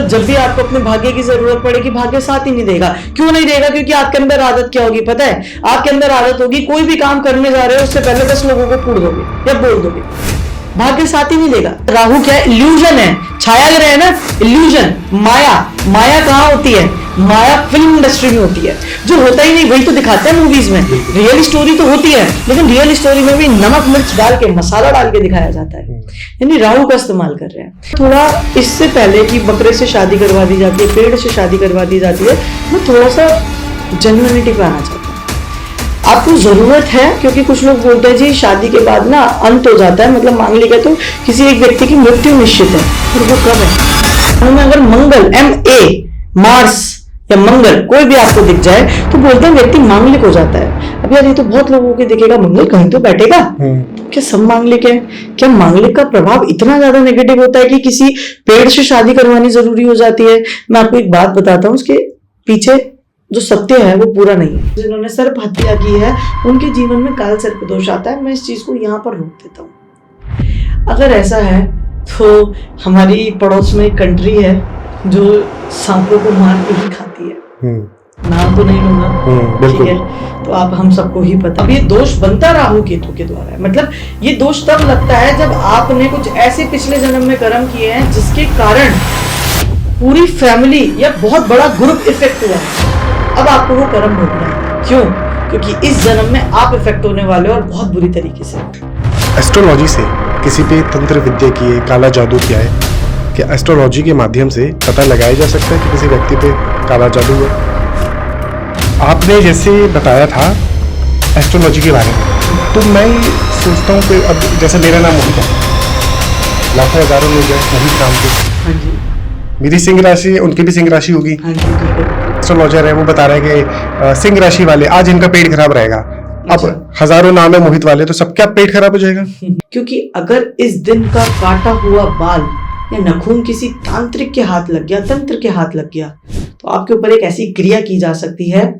मतलब जब भी आपको अपने भाग्य की जरूरत पड़ेगी, भाग्य साथ ही नहीं देगा। क्यों नहीं देगा? क्योंकि आपके अंदर आदत क्या होगी पता है? आपके अंदर आदत होगी, कोई भी काम करने जा रहे हो उससे पहले 10 लोगों को कूट दोगे या बोल दोगे। भाग्य साथ ही नहीं देगा। राहु क्या है? इल्यूजन है, छाया ग्रह है ना, इल्यूजन, माया। माया कहाँ होती है? माया फिल्म इंडस्ट्री में होती है। जो होता ही नहीं वही तो दिखाते हैं मूवीज में। रियल स्टोरी तो होती है, लेकिन रियल स्टोरी में भी नमक मिर्च डाल के, मसाला डाल के दिखाया जाता है। यानी राहु का इस्तेमाल कर रहे हैं। थोड़ा इससे पहले कि बकरे से शादी करवा दी जाती है, पेड़ से शादी करवा दी जाती है, मैं थोड़ा सा जेन्युइनिटी पे आना चाहता हूँ। आपको जरूरत है, क्योंकि कुछ लोग बोलते हैं जी शादी के बाद ना अंत हो जाता है, मतलब मांगलिक है तो किसी एक व्यक्ति की मृत्यु निश्चित है, फिर वो कब है? में अगर मंगल MA मार्स या मंगल कोई भी आपको दिख जाए तो बोलते हैं व्यक्ति मांगलिक हो जाता है। अब यार ये तो बहुत लोगों के दिखेगा मंगल कहीं तो बैठेगा, क्या सब मांगलिक है? क्या मांगलिक का प्रभाव इतना ज्यादा नेगेटिव होता है कि किसी पेड़ से शादी करवानी जरूरी हो जाती है? मैं आपको एक बात बताता हूँ, उसके पीछे जो सत्य है वो पूरा नहीं है। जिन्होंने सर्प हत्या की है उनके जीवन में काल सर्प दोष आता है। मैं इस चीज को यहाँ पर रोक देता हूँ। अगर ऐसा है तो हमारी पड़ोस में एक कंट्री है जो सांपों को मार के ही खाती है। नाम तो नहीं लूंगा, ठीक है? तो आप हम सबको ही पता। अब ये दोष बनता राहु केतु के द्वारा है। मतलब ये दोष तब लगता है जब आपने कुछ ऐसे पिछले जन्म में कर्म किए हैं जिसके कारण पूरी फैमिली या बहुत बड़ा ग्रुप इफेक्ट हुआ है। अब आपको वो कर्म भोगना है। क्यों? क्योंकि इस जन्म में आप इफेक्ट होने वाले हो, और बहुत बुरी तरीके से। एस्ट्रोलॉजी से किसी पे तंत्र विद्या की है, काला जादू किया है, क्या एस्ट्रोलॉजी के माध्यम से पता लगाया जा सकता है कि किसी व्यक्ति पे काला जादू है? आपने जैसे बताया था एस्ट्रोलॉजी के बारे में, तो मैं सोचता हूँ कि अब जैसे मेरा नाम मोहित है, लाखों हजारों लोग हैं मोहित नाम के। हाँ जी। मेरी सिंह राशि है, उनकी भी सिंह राशि होगी। हाँ जी। एस्ट्रोलॉजर है, वो बता रहे हैं कि सिंह राशि वाले आज इनका पेट खराब रहेगा। अब हजारों नाम है मोहित वाले, तो सबका पेट खराब हो जाएगा? क्योंकि अगर इस दिन का काटा हुआ बाल या नाखून किसी तांत्रिक के हाथ लग गया, तंत्र के हाथ लग गया, तो आपके ऊपर एक ऐसी क्रिया की जा सकती है,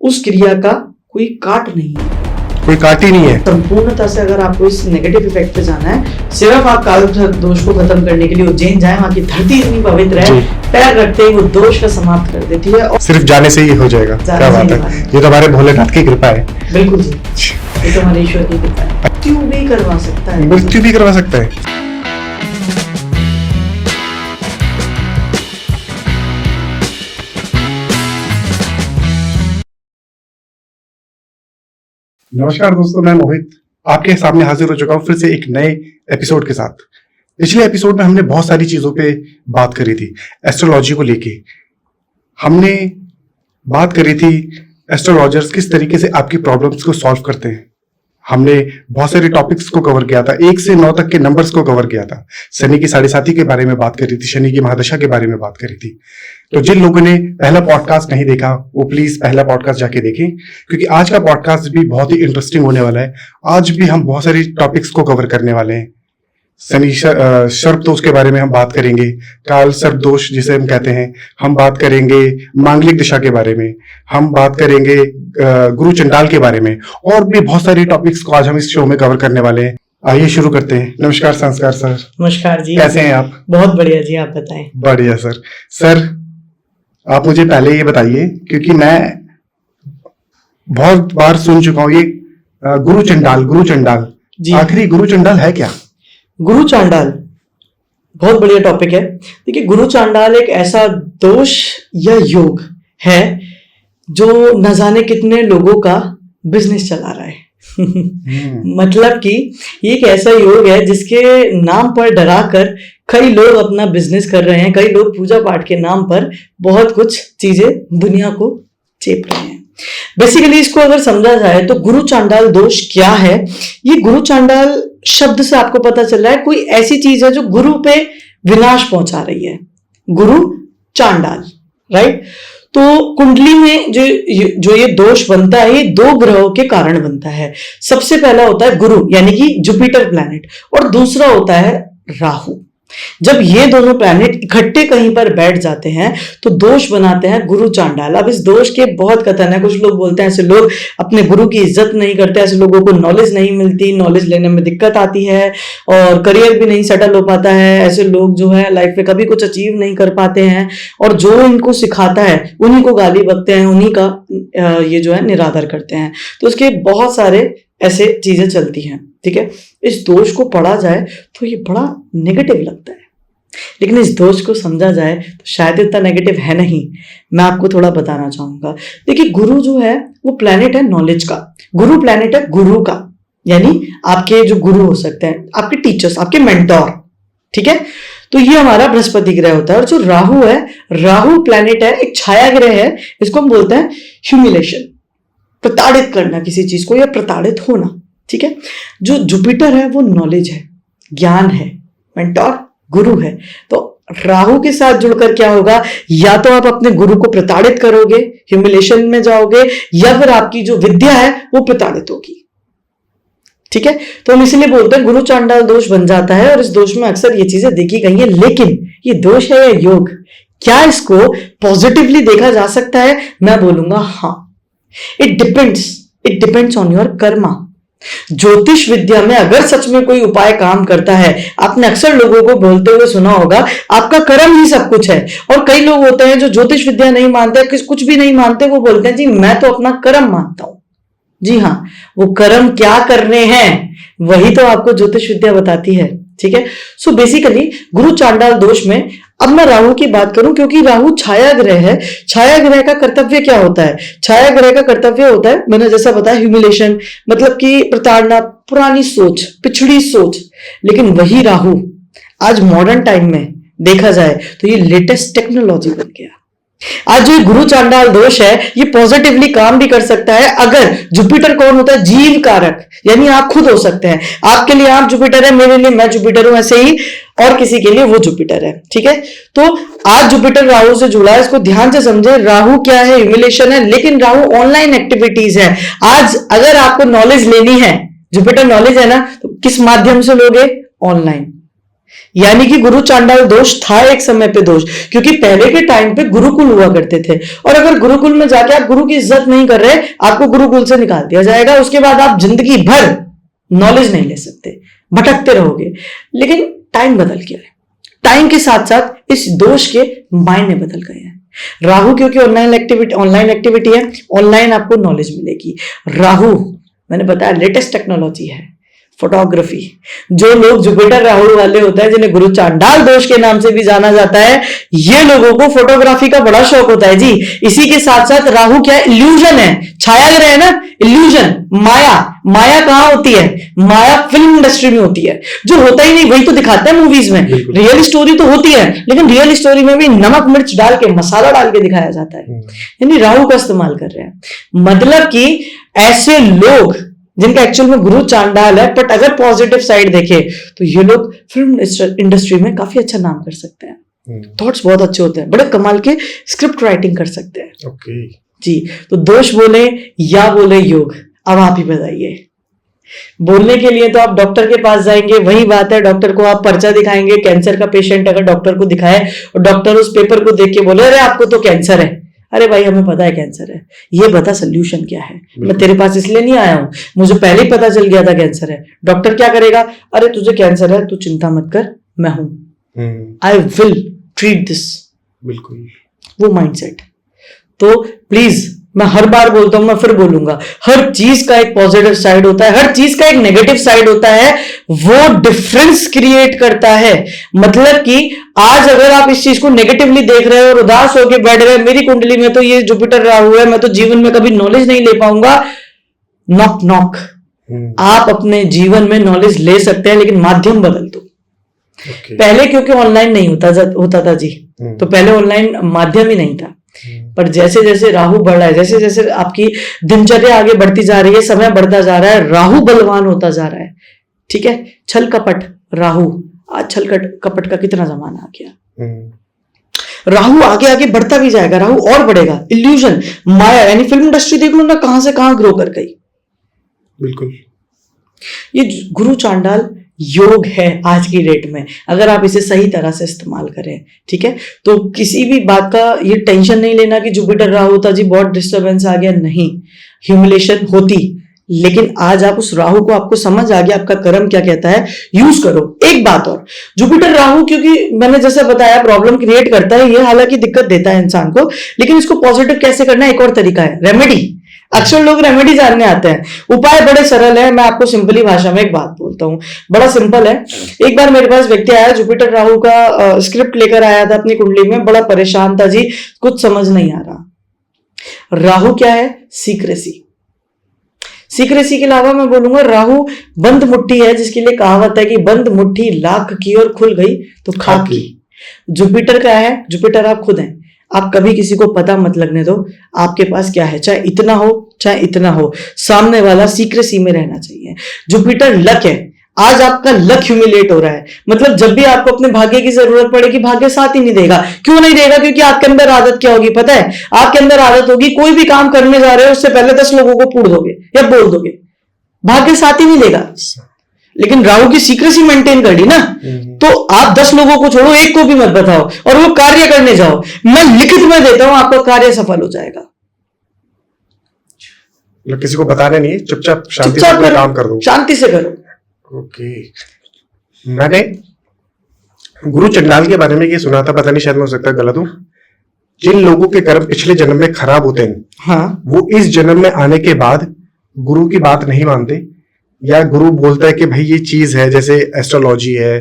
उस क्रिया का कोई काट नहीं है, कोई काट ही नहीं है। संपूर्णता से अगर आपको इस नेगेटिव इफेक्ट पे जाना है, सिर्फ आप काल दोष को खत्म करने के लिए उज्जैन जाए। वहां की धरती इतनी पवित्र है, पैर रखते ही वो दोष का समाप्त कर देती है, और सिर्फ जाने से ही हो जाएगा। क्या बात है, ये तो हमारे भोलेनाथ की कृपा है। बिल्कुल जी, ये तो हमारे ईश्वर की कृपा है। मृत्यु भी करवा सकता है, मृत्यु भी करवा सकता है। नमस्कार दोस्तों, मैं मोहित आपके सामने हाजिर हो चुका हूं फिर से एक नए एपिसोड के साथ। पिछले एपिसोड में हमने बहुत सारी चीजों पे बात करी थी। एस्ट्रोलॉजी को लेके हमने बात करी थी, एस्ट्रोलॉजर्स किस तरीके से आपकी प्रॉब्लम्स को सॉल्व करते हैं। हमने बहुत सारे टॉपिक्स को कवर किया था, 1 से 9 तक के नंबर्स को कवर किया था। शनि की 7.5 के बारे में बात करी थी, शनि की महादशा के बारे में बात करी थी। तो जिन लोगों ने पहला पॉडकास्ट नहीं देखा वो प्लीज पहला पॉडकास्ट जाके देखें, क्योंकि आज का पॉडकास्ट भी बहुत ही इंटरेस्टिंग होने वाला है। आज भी हम बहुत सारी टॉपिक्स को कवर करने वाले हैं। शनि सर्प दोष के बारे में हम बात करेंगे, काल सर्प दोष जिसे हम कहते हैं, हम बात करेंगे मांगलिक दिशा के बारे में, हम बात करेंगे गुरु चंडाल के बारे में, और भी बहुत सारी टॉपिक्स को आज हम इस शो में कवर करने वाले हैं। आइए शुरू करते हैं। नमस्कार संस्कार सर। नमस्कार जी, कैसे हैं आप? बहुत बढ़िया जी, आप बताएं। बढ़िया सर। सर आप मुझे पहले ये बताइए, क्योंकि मैं बहुत बार सुन चुका हूँ ये गुरु चंडाल, आखिरी गुरु चंडाल है क्या? गुरु चांडाल बहुत बढ़िया टॉपिक है। देखिए, गुरु चांडाल एक ऐसा दोष या योग है जो न जाने कितने लोगों का बिजनेस चला रहा है। मतलब कि ये एक ऐसा योग है जिसके नाम पर डराकर कई लोग अपना बिजनेस कर रहे हैं, कई लोग पूजा पाठ के नाम पर बहुत कुछ चीजें दुनिया को चेप रहे हैं। बेसिकली इसको अगर समझा जाए तो गुरु चांडाल दोष क्या है? ये गुरु चांडाल शब्द से आपको पता चल रहा है कोई ऐसी चीज है जो गुरु पे विनाश पहुंचा रही है। गुरु चांडाल, राइट? तो कुंडली में जो ये दोष बनता है, ये 2 ग्रहों के कारण बनता है। सबसे पहला होता है गुरु यानी कि जुपिटर प्लैनेट, और दूसरा होता है राहु। जब ये दोनों प्लैनेट इकट्ठे कहीं पर बैठ जाते हैं तो दोष बनाते हैं गुरु चांडाल। अब इस दोष के बहुत कथन है। कुछ लोग बोलते हैं ऐसे लोग अपने गुरु की इज्जत नहीं करते, ऐसे लोगों को नॉलेज नहीं मिलती, नॉलेज लेने में दिक्कत आती है और करियर भी नहीं सेटल हो पाता है, ऐसे लोग जो है लाइफ में कभी कुछ अचीव नहीं कर पाते हैं और जो इनको सिखाता है उन्हीं को गाली बकते हैं, उन्हीं का ये जो है निरादर करते हैं। तो उसके बहुत सारे ऐसे चीजें चलती हैं। ठीक है, इस दोष को पढ़ा जाए तो ये बड़ा नेगेटिव लगता है, लेकिन इस दोष को समझा जाए तो शायद इतना नेगेटिव है नहीं। मैं आपको थोड़ा बताना चाहूंगा। देखिए, गुरु जो है वो प्लैनेट है नॉलेज का, गुरु प्लैनेट है गुरु का, यानी आपके जो गुरु हो सकते हैं, आपके टीचर्स, आपके मेंटोर। ठीक है, तो ये हमारा बृहस्पति ग्रह होता है। और जो राहु है, राहु प्लैनेट है, एक छाया ग्रह है, इसको हम बोलते हैं ह्यूमिलेशन, प्रताड़ित करना किसी चीज को या प्रताड़ित होना। ठीक है, जो जुपिटर है वो नॉलेज है, ज्ञान है, मेंटोर गुरु है। तो राहु के साथ जुड़कर क्या होगा, या तो आप अपने गुरु को प्रताड़ित करोगे, ह्यूमिलेशन में जाओगे, या फिर आपकी जो विद्या है वो प्रताड़ित होगी। ठीक है, तो हम इसलिए बोलते हैं गुरु चांडाल दोष बन जाता है और इस दोष में अक्सर ये चीजें देखी गई हैं। लेकिन ये दोष है या योग, क्या इसको पॉजिटिवली देखा जा सकता है? मैं बोलूंगा हाँ, it depends on your Karma. ज्योतिष विद्या में अगर सच में कोई उपाय काम करता है, आपने अक्सर लोगों को बोलते हुए सुना होगा आपका कर्म ही सब कुछ है। और कई लोग होते हैं जो ज्योतिष विद्या नहीं मानते, कुछ भी नहीं मानते, वो बोलते हैं जी मैं तो अपना कर्म मानता हूं। जी हाँ, वो कर्म क्या करने हैं वही तो आपको ज्योतिष विद्या बताती है। ठीक है, सो बेसिकली गुरु चांडाल दोष में अब मैं राहु की बात करूं, क्योंकि राहु छाया ग्रह है। छाया ग्रह का कर्तव्य क्या होता है? छाया ग्रह का कर्तव्य होता है, मैंने जैसा बताया, ह्यूमिलेशन, मतलब कि प्रताड़ना, पुरानी सोच, पिछड़ी सोच। लेकिन वही राहु आज मॉडर्न टाइम में देखा जाए तो ये लेटेस्ट टेक्नोलॉजी बन गया। आज जो गुरु चांडाल दोष है ये पॉजिटिवली काम भी कर सकता है। अगर जुपिटर कौन होता है? जीव कारक, यानी आप खुद हो सकते हैं। आपके लिए आप जुपिटर है, मेरे लिए मैं जुपिटर हूं, ऐसे ही और किसी के लिए वो जुपिटर है। ठीक है, तो आज जुपिटर राहु से जुड़ा है, इसको ध्यान से समझे। राहु क्या है? ह्यूमिलेशन है, लेकिन राहु ऑनलाइन एक्टिविटीज है। आज अगर आपको नॉलेज लेनी है, जुपिटर नॉलेज है ना, तो किस माध्यम से लोगे? ऑनलाइन। यानी कि गुरु चांडाल दोष था एक समय पे दोष, क्योंकि पहले के टाइम पे गुरुकुल हुआ करते थे और अगर गुरुकुल में जाके आप गुरु की इज्जत नहीं कर रहे, आपको गुरुकुल से निकाल दिया जाएगा। उसके बाद आप जिंदगी भर नॉलेज नहीं ले सकते, भटकते रहोगे। लेकिन टाइम बदल गया है, टाइम के साथ साथ इस दोष के मायने बदल गए हैं। राहु क्योंकि ऑनलाइन एक्टिविटी है, ऑनलाइन आपको नॉलेज मिलेगी। राहु मैंने बताया लेटेस्ट टेक्नोलॉजी है, फोटोग्राफी। जो लोग जुपिटर राहु वाले होते हैं, जिन्हें गुरु चांडाल दोष के नाम से भी जाना जाता है, ये लोगों को फोटोग्राफी का बड़ा शौक होता है जी। इसी के साथ साथ राहु क्या है? इल्यूजन है, छाया ग्रह है ना, इल्यूजन, माया। माया कहां होती है? माया फिल्म इंडस्ट्री में होती है। जो होता ही नहीं वही तो दिखाते हैं मूवीज में। रियल स्टोरी तो होती है, लेकिन रियल स्टोरी में भी नमक मिर्च डाल के, मसाला डाल के दिखाया जाता है। यानी राहु का इस्तेमाल कर रहे हैं। मतलब कि ऐसे लोग जिनका एक्चुअल में गुरु चांडाल है, बट अगर पॉजिटिव साइड देखे तो ये लोग फिल्म इंडस्ट्री में काफी अच्छा नाम कर सकते हैं। थॉट्स बहुत अच्छे होते हैं, बड़े कमाल के स्क्रिप्ट राइटिंग कर सकते हैं। ओके जी, तो दोष बोले या बोले योग, अब आप ही बताइए। बोलने के लिए तो आप डॉक्टर के पास जाएंगे, वही बात है, डॉक्टर को आप पर्चा दिखाएंगे। कैंसर का पेशेंट अगर डॉक्टर को दिखाए और डॉक्टर उस पेपर को देख के बोले अरे आपको तो कैंसर है, अरे भाई हमें पता है कैंसर है, ये बता सोल्यूशन क्या है। मैं तेरे पास इसलिए नहीं आया हूं, मुझे पहले ही पता चल गया था कैंसर है। डॉक्टर क्या करेगा? अरे तुझे कैंसर है, तू चिंता मत कर, मैं हूं, आई विल ट्रीट दिस। बिल्कुल, वो माइंडसेट। तो प्लीज, मैं हर बार बोलता हूं, मैं फिर बोलूंगा, हर चीज का एक पॉजिटिव साइड होता है, हर चीज का एक नेगेटिव साइड होता है। वो डिफरेंस क्रिएट करता है। मतलब कि आज अगर आप इस चीज को नेगेटिवली देख रहे हो और उदास होकर बैठ रहे हो, मेरी कुंडली में तो ये जुपिटर राहु है, मैं तो जीवन में कभी नॉलेज नहीं ले पाऊंगा, नॉक नॉक। आप अपने जीवन में नॉलेज ले सकते हैं, लेकिन माध्यम बदल दो। पहले क्योंकि ऑनलाइन नहीं होता था जी, तो पहले ऑनलाइन माध्यम ही नहीं था। पर जैसे जैसे राहु बढ़ रहा है, जैसे जैसे आपकी दिनचर्या आगे बढ़ती जा रही है, समय बढ़ता जा रहा है, राहु बलवान होता जा रहा है। ठीक है, छल कपट राहु, आज छल कपट का कितना जमाना आ गया। राहु आगे आगे बढ़ता भी जाएगा, राहु और बढ़ेगा। इल्यूजन, माया, यानी फिल्म इंडस्ट्री देख लो ना कहां से कहां ग्रो कर गई। बिल्कुल, ये गुरु चांडाल योग है आज की डेट में, अगर आप इसे सही तरह से इस्तेमाल करें, ठीक है। तो किसी भी बात का ये टेंशन नहीं लेना कि जुपिटर राहु था जी बहुत डिस्टरबेंस आ गया, नहीं, ह्यूमिलेशन होती, लेकिन आज आप उस राहु को, आपको समझ आ गया आपका कर्म क्या कहता है, यूज करो। एक बात और, जुपिटर राहु क्योंकि मैंने जैसे बताया प्रॉब्लम क्रिएट करता है ये, हालांकि दिक्कत देता है इंसान को, लेकिन इसको पॉजिटिव कैसे करना है एक और तरीका है, रेमेडी। अक्सर लोग रेमेडी जानने आते हैं, उपाय बड़े सरल है। मैं आपको सिंपली भाषा में एक बात बोलता हूं, बड़ा सिंपल है। एक बार मेरे पास व्यक्ति आया, जुपिटर राहु का स्क्रिप्ट लेकर आया था अपनी कुंडली में, बड़ा परेशान था जी, कुछ समझ नहीं आ रहा। राहु क्या है? सीक्रेसी। सीक्रेसी के अलावा मैं बोलूंगा राहु बंद मुट्ठी है, जिसके लिए कहावत है कि बंद मुट्ठी लाख की और खुल गई तो खाक की। जुपिटर क्या है? जुपिटर आप खुद हैं। आप कभी किसी को पता मत लगने दो आपके पास क्या है, चाहे इतना हो चाहे इतना हो, सामने वाला सीक्रेसी में रहना चाहिए। जुपिटर लक है, आज आपका लक ह्यूमिलेट हो रहा है, मतलब जब भी आपको अपने भाग्य की जरूरत पड़ेगी भाग्य साथ ही नहीं देगा। क्यों नहीं देगा? क्योंकि आपके अंदर आदत क्या होगी पता है? आपके अंदर आदत होगी, कोई भी काम करने जा रहे हो उससे पहले 10 लोगों को पूछ दोगे या बोल दोगे, भाग्य साथ ही नहीं देगा। लेकिन राहु की सीक्रेसी मेंटेन कर ली ना, तो आप 10 लोगों को छोड़ो, एक को भी मत बताओ और वो कार्य करने जाओ, मैं लिखित में देता हूं आपका कार्य सफल हो जाएगा। किसी को बताना नहीं है, चुपचाप शांति से काम कर दो, शांति से करो। ओके। मैंने गुरु चंडाल के बारे में ये सुना था, पता नहीं शायद मैं हो सकता है गलत हूं, जिन लोगों के कर्म पिछले जन्म में खराब होते हैं, हाँ, वो इस जन्म में आने के बाद गुरु की बात नहीं मानते, या गुरु बोलता है कि भाई ये चीज है, जैसे एस्ट्रोलॉजी है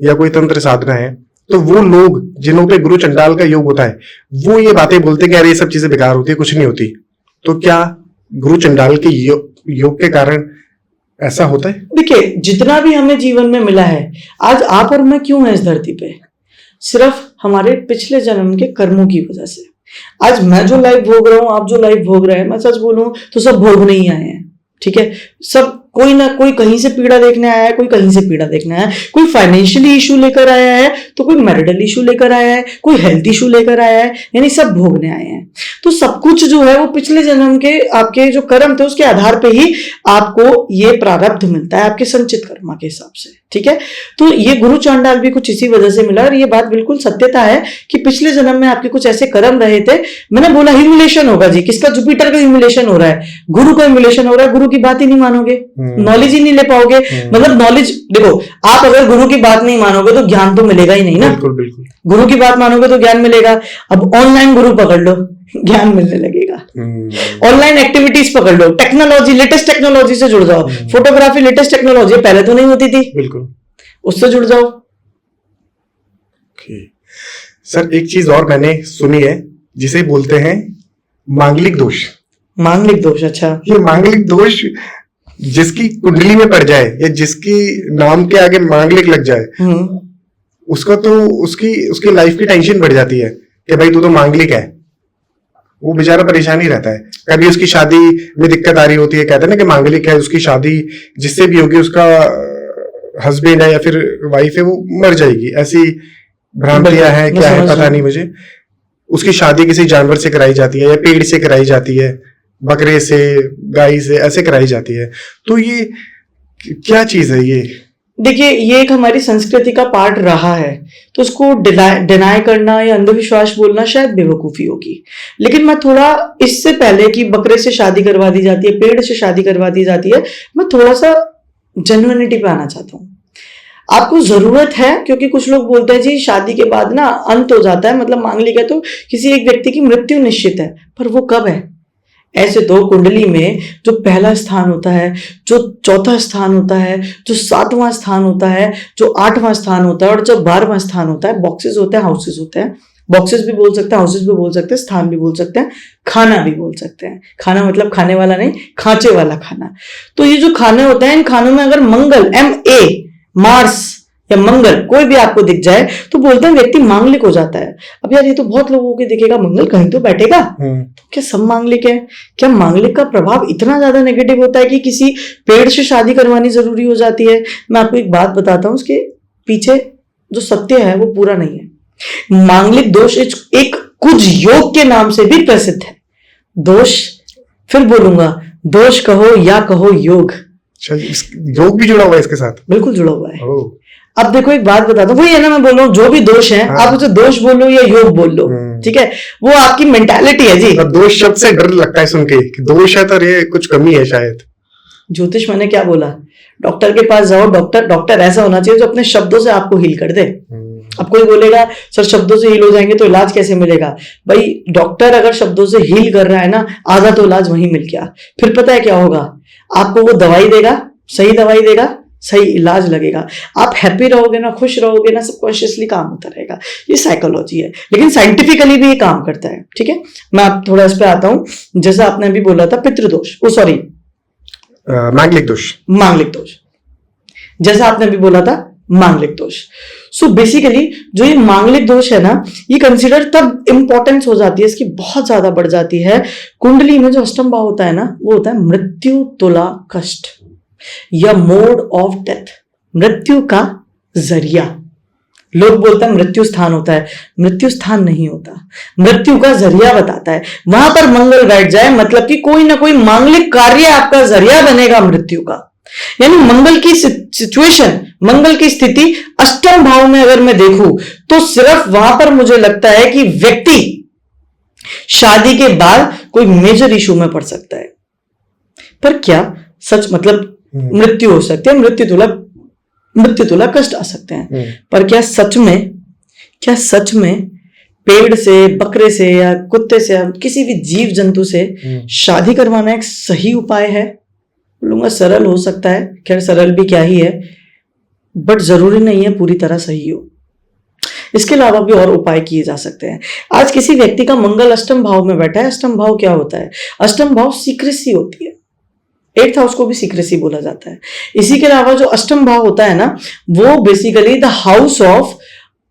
या कोई तंत्र साधना है, तो वो लोग जिन्हों पे गुरु चंडाल का योग होता है वो ये बातें बोलते हैं कि यार ये सब चीजें बेकार होती है, कुछ नहीं होती। तो क्या गुरु चंडाल के योग के कारण ऐसा होता है? देखिए, जितना भी हमें जीवन में मिला है, आज आप और मैं क्यों है इस धरती पे? सिर्फ हमारे पिछले जन्म के कर्मों की वजह से। आज मैं जो लाइफ भोग रहा हूं, आप जो लाइफ भोग रहे हैं, मैं सच बोलूं तो सब भोगने ही आए हैं, ठीक है। सब कोई ना कोई कहीं से पीड़ा देखने आया है, कोई कहीं से पीड़ा देखने आया है, कोई फाइनेंशियली इशू लेकर आया है तो कोई मैरिटल इशू लेकर आया है, कोई हेल्थ इशू लेकर आया है, यानी सब भोगने आए हैं। तो सब कुछ जो है वो पिछले जन्म के आपके जो कर्म थे उसके आधार पे ही आपको ये प्रारब्ध मिलता है, आपके संचित कर्मा के हिसाब से, ठीक है। तो ये गुरु चांडाल भी कुछ इसी वजह से मिला, और ये बात बिल्कुल सत्यता है कि पिछले जन्म में आपके कुछ ऐसे कर्म रहे थे। मैंने बोला ह्यूमिलेशन होगा जी, किसका? जुपिटर का ह्यूमिलेशन हो रहा है, गुरु का ह्यूमिलेशन हो रहा है। गुरु की बात ही नहीं मानोगे, नॉलेज ही नहीं ले पाओगे। मतलब नॉलेज, देखो, आप अगर गुरु की बात नहीं मानोगे तो ज्ञान तो मिलेगा ही नहीं ना। बिल्कुल बिल्कुल। गुरु की बात मानोगे तो ज्ञान मिलेगा। अब ऑनलाइन गुरु पकड़ लो, ज्ञान मिलने लगेगा। ऑनलाइन एक्टिविटीज पकड़ लो, टेक्नोलॉजी, लेटेस्ट टेक्नोलॉजी से जुड़ जाओ। फोटोग्राफी लेटेस्ट टेक्नोलॉजी, पहले तो नहीं होती थी, बिल्कुल, उससे जुड़ जाओ। सर एक चीज और मैंने सुनी है जिसे बोलते हैं मांगलिक दोष। मांगलिक दोष? अच्छा। ये मांगलिक दोष जिसकी कुंडली में पड़ जाए या जिसकी नाम के आगे मांगलिक लग जाए, उसका तो उसकी लाइफ की टेंशन बढ़ जाती है कि भाई तू तो मांगलिक है। वो बेचारा परेशान ही रहता है। कभी उसकी शादी में दिक्कत आ रही होती है, कहते हैं ना कि मांगलिक है, उसकी शादी जिससे भी होगी, उसका हस्बैंड है या फिर वाइफ है, वो मर जाएगी। ऐसी भ्रांतियां हैं, क्या है पता नहीं मुझे। उसकी शादी किसी जानवर से कराई जाती है या पेड़ से कराई जाती है, बकरे से, गाय से, ऐसे कराई जाती है। तो ये क्या चीज है ये? देखिए, ये एक हमारी संस्कृति का पार्ट रहा है, तो उसको डिनाई करना या अंधविश्वास बोलना शायद बेवकूफी होगी। लेकिन मैं थोड़ा इससे पहले कि बकरे से शादी करवा दी जाती है, पेड़ से शादी करवा दी जाती है, मैं थोड़ा सा जेन्युइनिटी पे आना चाहता हूँ। आपको जरूरत है, क्योंकि कुछ लोग बोलते हैं जी शादी के बाद ना अंत हो जाता है, मतलब मांगलिक है तो किसी एक व्यक्ति की मृत्यु निश्चित है, पर वो कब है? ऐसे तो कुंडली में जो पहला स्थान होता है, जो चौथा स्थान होता है, जो 7वां स्थान होता है, जो 8वां स्थान होता है और जो 12वां स्थान होता है, बॉक्सेस होते हैं, हाउसेस होते हैं। बॉक्सेस भी बोल सकते हैं, हाउसेस भी बोल सकते हैं, स्थान भी बोल सकते हैं, खाना भी बोल सकते हैं। खाना मतलब खाने वाला नहीं, खांचे वाला खाना। तो ये जो खाने होते हैं, इन खानों में अगर मंगल, MA, मार्स या मंगल कोई भी आपको दिख जाए तो बोलते हैं व्यक्ति मांगलिक हो जाता है। अब यार ये तो बहुत लोगों के दिखेगा, मंगल कहीं तो बैठेगा, तो क्या सब मांगलिक है? क्या मांगलिक का प्रभाव इतना ज्यादा नेगेटिव होता है कि किसी पेड़ से शादी करवानी जरूरी हो जाती है? मैं आपको एक बात बताता हूँ, उसके पीछे जो सत्य है वो पूरा नहीं है। मांगलिक दोष एक कुछ योग के नाम से भी प्रसिद्ध है। दोष, फिर बोलूंगा, दोष कहो या कहो योग, अच्छा, योग भी जुड़ा हुआ है इसके साथ? बिल्कुल जुड़ा हुआ है। ओह, अब देखो एक बात बता दो, वही है ना, मैं बोल रहा हूँ जो भी दोष है, हाँ। आप उसे दोष बोल लो या योग बोल लो, ठीक है, वो आपकी मेंटालिटी है जी। मतलब दोष शब्द से डर लगता है सुन के कि दोष है तो ये कुछ कमी है शायद। ज्योतिष मैंने क्या बोला, डॉक्टर के पास जाओ, डॉक्टर ऐसा होना चाहिए जो अपने शब्दों से आपको हील कर दे। अब कोई बोलेगा सर शब्दों से हील हो जाएंगे तो इलाज कैसे मिलेगा? भाई डॉक्टर अगर शब्दों से हील कर रहा है ना, आधा तो इलाज वहीं मिल गया। फिर पता है क्या होगा, आपको वो दवाई देगा, सही दवाई देगा, सही इलाज लगेगा, आप हैप्पी रहोगे ना, खुश रहोगे ना, सबकॉन्शियसली काम होता रहेगा। ये साइकोलॉजी है, लेकिन साइंटिफिकली भी ये काम करता है। ठीक है, मैं आप थोड़ा इस पे आता हूं। जैसा आपने अभी बोला था पितृदोष, सॉरी मांगलिक दोष, मांगलिक दोष, जैसा आपने अभी बोला था मांगलिक दोष। सो बेसिकली जो ये मांगलिक दोष है ना, ये कंसिडर तब इंपॉर्टेंस हो जाती है, इसकी बहुत ज्यादा बढ़ जाती है। कुंडली में जो अष्टम भाव होता है ना, वो होता है मृत्यु तुला कष्ट या मोड ऑफ डेथ, मृत्यु का जरिया। लोग बोलते हैं मृत्यु स्थान होता है, मृत्यु स्थान नहीं होता, मृत्यु का जरिया बताता है। वहां पर मंगल बैठ जाए मतलब कि कोई ना कोई मांगलिक कार्य आपका जरिया बनेगा मृत्यु का। यानी मंगल की सिचुएशन, मंगल की स्थिति अष्टम भाव में अगर मैं देखूं तो सिर्फ वहां पर मुझे लगता है कि व्यक्ति शादी के बाद कोई मेजर इशू में पड़ सकता है। पर क्या सच मतलब मृत्यु हो सकती है, मृत्यु तुला कष्ट आ सकते हैं, पर क्या सच में पेड़ से, बकरे से या कुत्ते से या किसी भी जीव जंतु से शादी करवाना एक सही उपाय है? बोलूंगा सरल हो सकता है, खैर सरल भी क्या ही है, बट जरूरी नहीं है पूरी तरह सही हो। इसके अलावा भी और उपाय किए जा सकते हैं। आज किसी व्यक्ति का मंगल अष्टम भाव में बैठा है, अष्टम भाव क्या होता है? अष्टम भाव सीक्रेसी होती है, 8th हाउस को भी सीक्रेसी बोला जाता है। इसी के अलावा जो अष्टम भाव होता है ना, वो बेसिकली द हाउस ऑफ,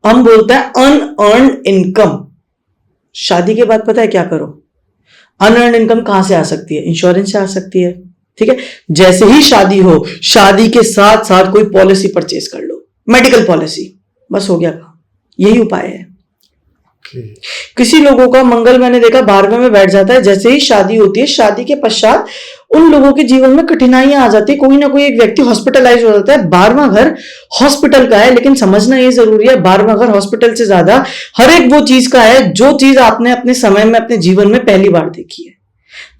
हम बोलते हैं अनअर्न्ड इनकम। शादी के बाद पता है क्या करो, अनअर्न्ड इनकम कहां से आ सकती है? इंश्योरेंस से आ सकती है। ठीक है, जैसे ही शादी हो, शादी के साथ साथ कोई पॉलिसी परचेज कर लो, मेडिकल पॉलिसी, बस हो गया काम। यही उपाय है। किसी लोगों का मंगल मैंने देखा 12वें में बैठ जाता है, जैसे ही शादी होती है, शादी के पश्चात उन लोगों के जीवन में कठिनाइयां आ जाती है। कोई ना कोई एक व्यक्ति हॉस्पिटलाइज हो जाता है। 12वां घर हॉस्पिटल का है, लेकिन समझना ये जरूरी है 12वां घर हॉस्पिटल से ज्यादा हर एक वो चीज का है जो चीज आपने अपने समय में, अपने जीवन में पहली बार देखी है।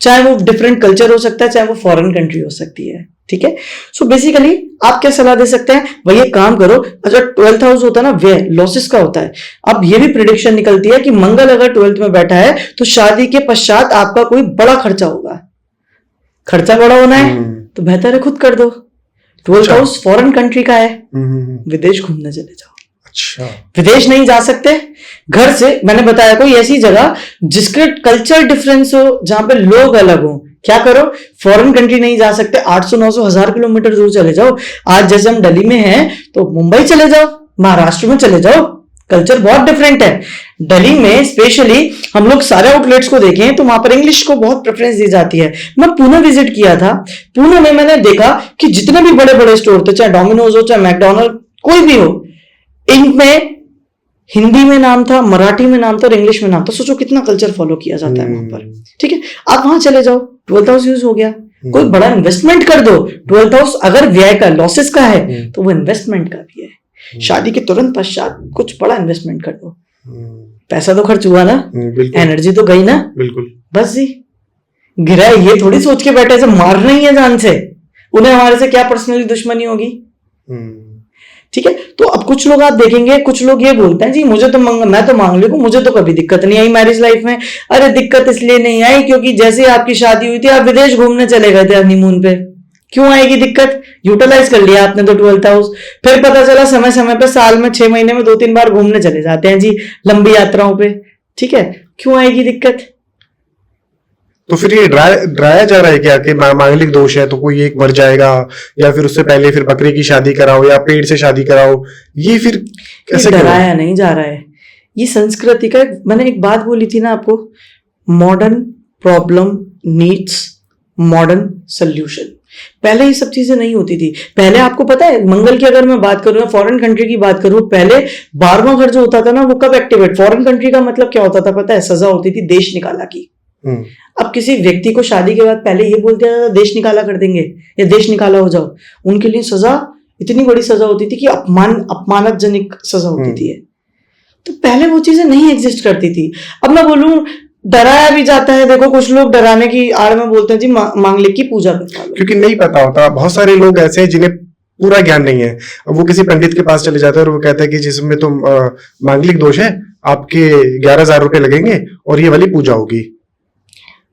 चाहे वो डिफरेंट कल्चर हो सकता है, चाहे वो फॉरेन कंट्री हो सकती है। ठीक है, सो बेसिकली आप क्या सलाह दे सकते हैं? वही एक काम करो, अच्छा 12th हाउस होता है ना, व्यय लॉसेस का होता है। अब ये भी प्रिडिक्शन निकलती है कि मंगल अगर 12th में बैठा है तो शादी के पश्चात आपका कोई बड़ा खर्चा होगा। खर्चा बड़ा होना है तो बेहतर है खुद कर दो। 12th हाउस फॉरेन कंट्री का है, विदेश घूमने चले जाओ। अच्छा, विदेश नहीं जा सकते, घर से मैंने बताया कोई ऐसी जगह जिसके कल्चर डिफरेंस हो, जहां पे लोग अलग हो। क्या करो, फॉरेन कंट्री नहीं जा सकते, 800 900 1000 किलोमीटर दूर चले जाओ। आज जैसे हम दिल्ली में हैं तो मुंबई चले जाओ, महाराष्ट्र में चले जाओ, कल्चर बहुत डिफरेंट है। दिल्ली में स्पेशली हम लोग सारे आउटलेट्स को देखें तो वहां पर इंग्लिश को बहुत प्रेफरेंस दी जाती है। मैं पुणे विजिट किया था, पुणे में मैंने देखा कि जितने भी बड़े बड़े स्टोर थे, चाहे डोमिनोज हो, चाहे मैकडोनल्ड, कोई भी हो, इनमें हिंदी में नाम था, मराठी में नाम था और इंग्लिश में नाम था। सोचो कितना कल्चर फॉलो किया जाता है वहां पर। ठीक है, आप वहां चले जाओ, 12th हाउस यूज हो गया, कोई बड़ा इन्वेस्टमेंट कर दो। 12th हाउस अगर व्यय का, लॉसेस का है तो वो इन्वेस्टमेंट का भी है। शादी के तुरंत पश्चात कुछ बड़ा इन्वेस्टमेंट कर दो, पैसा तो खर्च हुआ ना, एनर्जी तो गई ना, बिल्कुल, बस जी गिरा। ये थोड़ी सोच के बैठे से मारना ही है जान से, उन्हें हमारे से क्या पर्सनली दुश्मनी होगी। ठीक है, तो अब कुछ लोग आप देखेंगे, कुछ लोग ये बोलते हैं जी मुझे तो मैं तो मांगलिक हूं, मुझे तो कभी दिक्कत नहीं आई मैरिज लाइफ में। अरे दिक्कत इसलिए नहीं आई क्योंकि जैसे आपकी शादी हुई थी आप विदेश घूमने चले गए थे हनीमून पे। क्यों आएगी दिक्कत? यूटिलाइज कर लिया आपने तो 12th हाउस। फिर पता चला समय समय पे, साल में 6 महीने में 2-3 बार घूमने चले जाते हैं जी, लंबी यात्राओं पे। ठीक है, क्यों आएगी दिक्कत? तो फिर ये डराया जा रहा है क्या कि मांगलिक दोष है तो कोई एक मर जाएगा, या फिर उससे पहले फिर बकरे की शादी कराओ या पेड़ से शादी कराओ? ये फिर कैसे डराया नहीं जा रहा है, ये संस्कृति का। मैंने एक बात बोली थी ना आपको, modern problem needs modern solution. पहले ये सब चीजें नहीं होती थी। पहले आपको पता है, मंगल की अगर मैं बात करूं या फॉरेन कंट्री की बात करूं, पहले 12वां घर जो होता था ना, वो कब एक्टिवेट, फॉरेन कंट्री का मतलब क्या होता था पता है? सजा होती थी देश निकाला की। अब किसी व्यक्ति को शादी के बाद पहले ये बोलते हैं देश निकाला कर देंगे या देश निकाला हो जाओ, उनके लिए सजा इतनी बड़ी सजा होती थी कि अपमानजनक सजा होती थी। तो पहले वो चीजें नहीं एग्जिस्ट करती थी। अब मैं बोलूं डराया भी जाता है, देखो कुछ लोग डराने की आड़ में बोलते हैं जी मांगलिक की पूजा करवा लो, क्योंकि नहीं पता होता। बहुत सारे लोग ऐसे हैं जिन्हें पूरा ज्ञान नहीं है, वो किसी पंडित के पास चले जाते हैं और वो कहता है कि जिसमें तो मांगलिक दोष है, आपके 11,000 रुपए लगेंगे और ये वाली पूजा होगी।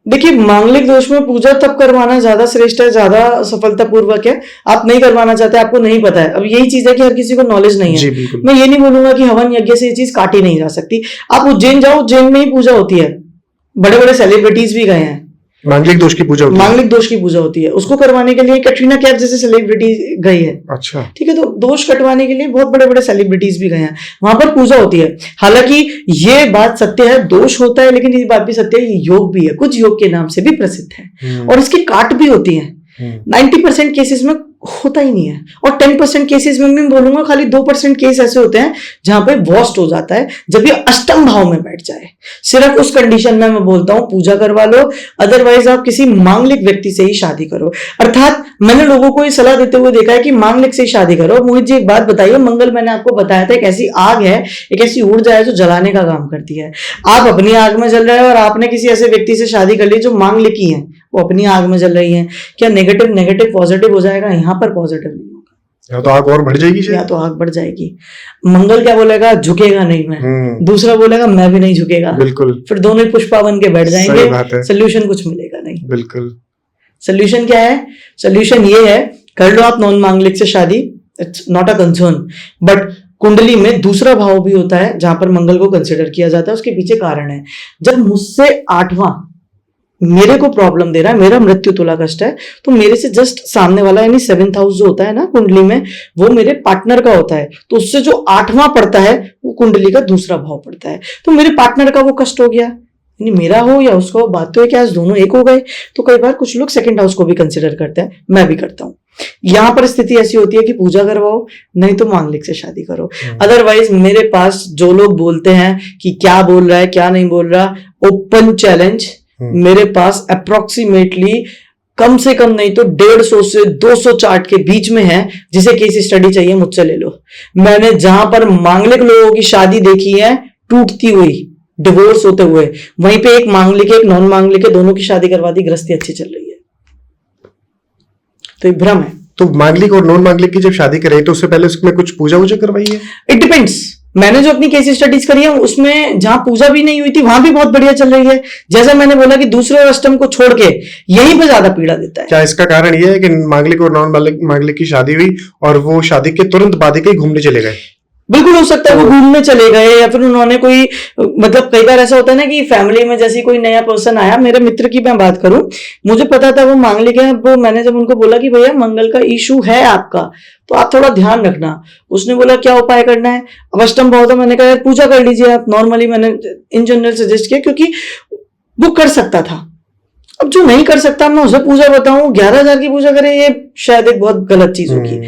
देखिए मांगलिक दोष में पूजा तब करवाना ज्यादा श्रेष्ठ है, ज्यादा सफलतापूर्वक है। आप नहीं करवाना चाहते, आपको नहीं पता है। अब यही चीज है कि हर किसी को नॉलेज नहीं है। मैं ये नहीं बोलूंगा कि हवन यज्ञ से ये चीज काटी नहीं जा सकती। आप उज्जैन जाओ, उज्जैन में ही पूजा होती है, बड़े बड़े सेलिब्रिटीज भी गए हैं, मांगलिक दोष की पूजा होती है। मांगलिक दोष की पूजा होती है, उसको करवाने के लिए कैटरीना कैफ जैसे सेलिब्रिटी गई है। अच्छा, ठीक है, तो दोष कटवाने के लिए बहुत बड़े बड़े सेलिब्रिटीज भी गए हैं, वहां पर पूजा होती है। हालांकि ये बात सत्य है, दोष होता है, लेकिन ये बात भी सत्य है, ये योग भी है, कुछ योग के नाम से भी प्रसिद्ध है और इसकी काट भी होती है। 90% केसेस में होता ही नहीं है और 10% केसेस में मैं बोलूंगा खाली 2% केस ऐसे होते हैं जहां पे वॉस्ट हो जाता है, जब ये अष्टम भाव में बैठ जाए। सिर्फ उस कंडीशन में मैं बोलता हूं पूजा करवा लो, अदरवाइज आप किसी मांगलिक व्यक्ति से ही शादी करो। अर्थात मैंने लोगों को ये सलाह देते हुए देखा है कि मांगलिक से ही शादी करो। मोहित जी एक बात बताइए, मंगल मैंने आपको बताया था एक ऐसी आग है, एक ऐसी ऊर्जा है जो जलाने का काम करती है। आप अपनी आग में जल रहे हैं और आपने किसी ऐसे व्यक्ति से शादी कर ली जो मांगलिक ही है, वो अपनी आग में जल रही है। क्या नेगेटिव पॉजिटिव हो जाएगा? यहाँ पर पॉजिटिव नहीं होगा, या तो आग और बढ़ जाएगी, या तो आग बढ़ जाएगी। मंगल क्या बोलेगा? झुकेगा नहीं मैं, दूसरा बोलेगा मैं भी नहीं झुकेगा, बिल्कुल। फिर दोनों ही पुष्पा बन के बैठ जाएंगे, सोल्यूशन कुछ मिलेगा नहीं। बिल्कुल। सोल्यूशन क्या है? सोल्यूशन ये है, कर लो आप नॉन मांगलिक से शादी, it's not a concern. But कुंडली में दूसरा भाव भी होता है जहां पर मंगल को कंसिडर किया जाता है, उसके पीछे कारण है। जब मुझसे 8वां मेरे को प्रॉब्लम दे रहा है, मेरा मृत्यु तुला कष्ट है, तो मेरे से जस्ट सामने वाला यानी 7th हाउस जो होता है ना कुंडली में, वो मेरे पार्टनर का होता है, तो उससे जो 8वां पड़ता है वो कुंडली का दूसरा भाव पड़ता है। तो मेरे पार्टनर का वो कष्ट हो गया, यानी मेरा हो या उसका हो, बात तो है क्या दोनों एक हो गए। तो कई बार कुछ लोग 2nd हाउस को भी कंसिडर करते हैं, मैं भी करता हूँ। यहां पर स्थिति ऐसी होती है कि पूजा करवाओ, नहीं तो मांगलिक से शादी करो। अदरवाइज मेरे पास जो लोग बोलते हैं कि क्या बोल रहा है क्या नहीं बोल रहा, ओपन चैलेंज, मेरे पास अप्रोक्सीमेटली कम से कम नहीं तो 150 से 200 चार्ट के बीच में है, जिसे केस स्टडी चाहिए मुझसे ले लो। मैंने जहां पर मांगलिक लोगों की शादी देखी है टूटती हुई, डिवोर्स होते हुए, वहीं पे एक मांगलिक एक नॉन मांगलिक है, दोनों की शादी करवा दी, गृहस्थी अच्छी चल रही है। तो ये भ्रम है। तो मांगलिक और नॉन मांगलिक की जब शादी कराई तो उससे पहले उसमें कुछ पूजा वूजा करवाई है? It depends. मैंने जो अपनी केस स्टडीज करी है उसमें जहां पूजा भी नहीं हुई थी वहां भी बहुत बढ़िया चल रही है। जैसा मैंने बोला कि दूसरे और अष्टम को छोड़ के यहीं पे ज्यादा पीड़ा देता है। क्या इसका कारण यह है कि मांगलिक और नॉन मांगलिक की शादी हुई और वो शादी के तुरंत बाद ही कहीं घूमने चले गए? बिल्कुल हो सकता है वो घूमने चले गए, या फिर उन्होंने कोई, मतलब कई बार ऐसा होता है ना कि फैमिली में जैसे कोई नया पर्सन आया, मेरे मित्र की मैं बात करूं, मुझे पता था वो मांगलिक है, वो मैंने जब उनको बोला कि भैया मंगल का इशू है आपका, तो आप थोड़ा ध्यान रखना। उसने बोला क्या उपाय करना है? अब अष्टम भाव था, मैंने कहा यार पूजा कर लीजिए आप। नॉर्मली मैंने इन जनरल सजेस्ट किया क्योंकि वो कर सकता था। अब जो नहीं कर सकता मैं उसे पूजा बताऊं, 11,000 की पूजा करे, ये शायद एक बहुत गलत चीज होगी।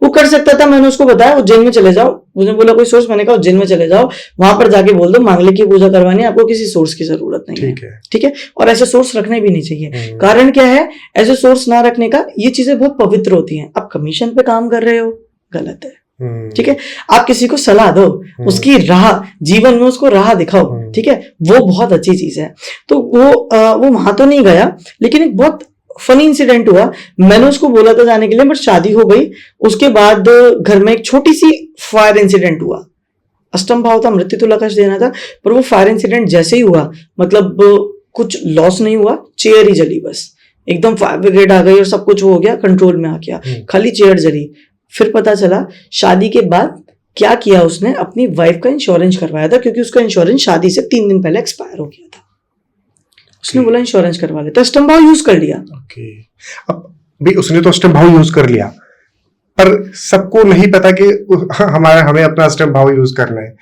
वो कर सकता था, मैंने उसको बताया उज्जैन में चले जाओ। उसने बोला कोई सोर्स, मैंने कहा उज्जैन में चले जाओ, वहां पर जाके बोल दो मांगलिक की पूजा करवानी है, आपको किसी सोर्स की जरूरत नहीं है। ठीक है, और ऐसे सोर्स रखने भी नहीं चाहिए। कारण क्या है ऐसे सोर्स ना रखने का? ये चीजें बहुत पवित्र होती हैं। आप कमीशन पे काम कर रहे हो, गलत है। ठीक है, आप किसी को सलाह दो, उसकी राह, जीवन में उसको राह दिखाओ, ठीक है, वो बहुत अच्छी चीज है। तो वो वहां तो नहीं गया, लेकिन एक बहुत फनी इंसिडेंट हुआ। मैंने उसको बोला था जाने के लिए, बट शादी हो गई। उसके बाद घर में एक छोटी सी फायर इंसिडेंट हुआ। अष्टम भाव था, मृत्यु तुला कष्ट देना था, पर वो फायर इंसिडेंट जैसे ही हुआ, मतलब कुछ लॉस नहीं हुआ, चेयर ही जली, बस एकदम फायर ब्रिगेड आ गई और सब कुछ हो गया, कंट्रोल में आ गया, खाली चेयर जली। फिर पता चला शादी के बाद क्या किया उसने, अपनी वाइफ का इंश्योरेंस करवाया था, क्योंकि उसका इंश्योरेंस शादी से 3 दिन पहले एक्सपायर हो गया था। उसने बोला इंश्योरेंस करवा लेता, अष्टम भाव यूज कर लिया। अब भी उसने तो अष्टम भाव यूज कर लिया, पर सबको नहीं पता कि हमें अपना अष्टम भाव यूज करना है।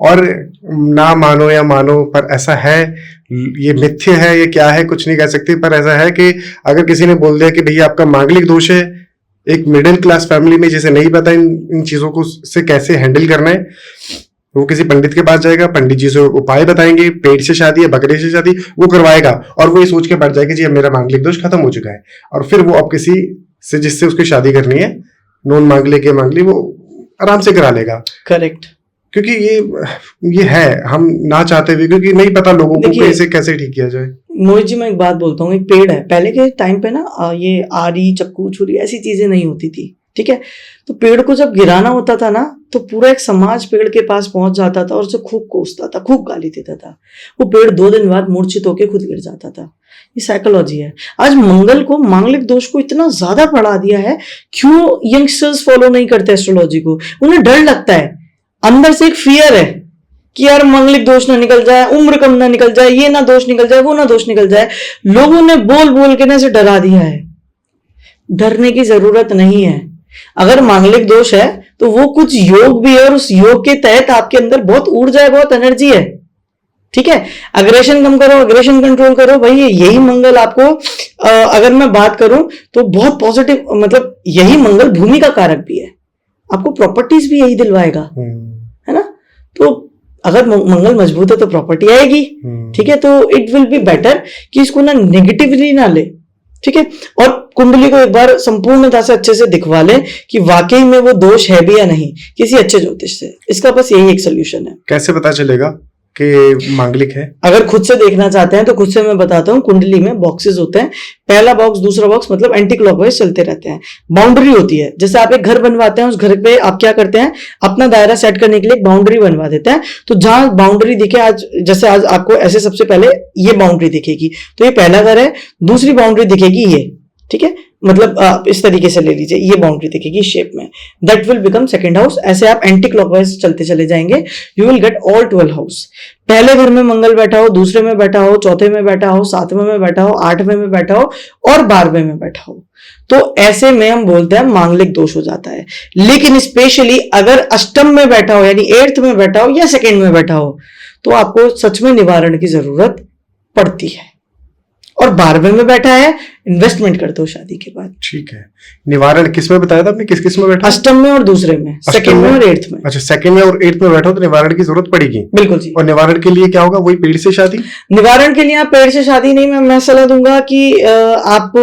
और ना मानो या मानो, पर ऐसा है, ये मिथ्य है, ये क्या है कुछ नहीं कह सकते, पर ऐसा है कि अगर किसी ने बोल दिया कि भैया आपका मांगलिक दोष है, एक मिडिल क्लास फैमिली में जिसे नहीं पता इन चीजों को से कैसे हैंडल करना है, वो किसी पंडित के पास जाएगा, पंडित जी से उपाय बताएंगे, पेट से शादी है, बकरे से शादी, वो करवाएगा और वो ये सोच के बैठ जाएगा जी अब मेरा मांगलिक दोष खत्म हो चुका है, और फिर वो अब किसी से जिससे उसकी शादी करनी है, नॉन मांगलिक या मांगलिक, वो आराम से करा लेगा। करेक्ट। क्योंकि ये है, हम ना चाहते हुए, क्योंकि नहीं पता लोगों को इसे कैसे ठीक किया जाए। मोहित जी, मैं एक बात बोलता हूँ, एक पेड़ है, पहले के टाइम पे ना ये आरी चक्कू छुरी ऐसी चीजें नहीं होती थी, ठीक है, तो पेड़ को जब गिराना होता था ना तो पूरा एक समाज पेड़ के पास पहुंच जाता था और उसे खूब कोसता था, खूब गाली देता था। वो पेड़ 2 दिन बाद मूर्छित होकर खुद गिर जाता था। ये साइकोलॉजी है। आज मंगल को, मांगलिक दोष को इतना ज्यादा बढ़ा दिया है, क्यों यंगस्टर्स फॉलो नहीं करते एस्ट्रोलॉजी को? उन्हें डर लगता है, अंदर से एक फियर है कि यार मांगलिक दोष ना निकल जाए, उम्र कम ना निकल जाए, ये ना दोष निकल जाए, वो ना दोष निकल जाए। लोगों ने बोल बोल के ना इसे डरा दिया है। डरने की जरूरत नहीं है। अगर मांगलिक दोष है तो वो कुछ योग भी है और उस योग के तहत आपके अंदर बहुत ऊर्जा है, बहुत एनर्जी है, ठीक है। अग्रेशन कम करो, अग्रेशन कंट्रोल करो, भाई यही मंगल आपको अगर मैं बात करूं तो बहुत पॉजिटिव, मतलब यही मंगल भूमि का कारक भी है, आपको प्रॉपर्टीज भी यही दिलवाएगा, है ना। तो अगर मंगल मजबूत है तो प्रॉपर्टी आएगी, ठीक है। तो इट विल बी बेटर कि इसको ना नेगेटिवली ना ले, ठीक है। और कुंडली को एक बार संपूर्णता से अच्छे से दिखवा ले कि वाकई में वो दोष है भी या नहीं, किसी अच्छे ज्योतिष से। इसका बस यही एक सोल्यूशन है। कैसे पता चलेगा कि मांगलिक है? अगर खुद से देखना चाहते हैं तो खुद से मैं बताता हूँ। कुंडली में बॉक्सेस होते हैं, पहला बॉक्स, दूसरा बॉक्स, मतलब एंटी क्लॉकवाइज चलते रहते हैं। बाउंड्री होती है, जैसे आप एक घर बनवाते हैं, उस घर पे आप क्या करते हैं, अपना दायरा सेट करने के लिए एक बाउंड्री बनवा देते हैं। तो जहां बाउंड्री दिखे, आज जैसे आज आपको ऐसे सबसे पहले ये बाउंड्री दिखेगी तो ये पहला घर है, दूसरी बाउंड्री दिखेगी ये, ठीक है, मतलब आप इस तरीके से ले लीजिए, ये बाउंड्री दिखेगी शेप में, that will become second house. ऐसे आप एंटी क्लॉकवाइज चलते चले जाएंगे, you will get all 12 house. पहले घर में मंगल बैठा हो, दूसरे में बैठा हो, चौथे में बैठा हो, 7वें में बैठा हो, 8वें में बैठा हो और 12वें में बैठा हो, तो ऐसे में हम बोलते हैं मांगलिक दोष हो जाता है। लेकिन स्पेशली अगर अष्टम में बैठा हो, यानी 8th में बैठा हो या 2nd में बैठा हो, तो आपको सच में निवारण की जरूरत पड़ती है। और 12वें में बैठा है, इन्वेस्टमेंट कर दो शादी के बाद। ठीक है। निवारण किस में बताया था आपने, किस में बैठा? अष्टम में और दूसरे में, 2nd में और 8th में। अच्छा, 2nd में और 8th में बैठा हो तो निवारण की जरूरत पड़ेगी। बिल्कुल जी। और निवारण के लिए क्या होगा? वही पेड़ से शादी? निवारण के लिए आप पेड़ से शादी नहीं, मैं सलाह दूंगा कि आप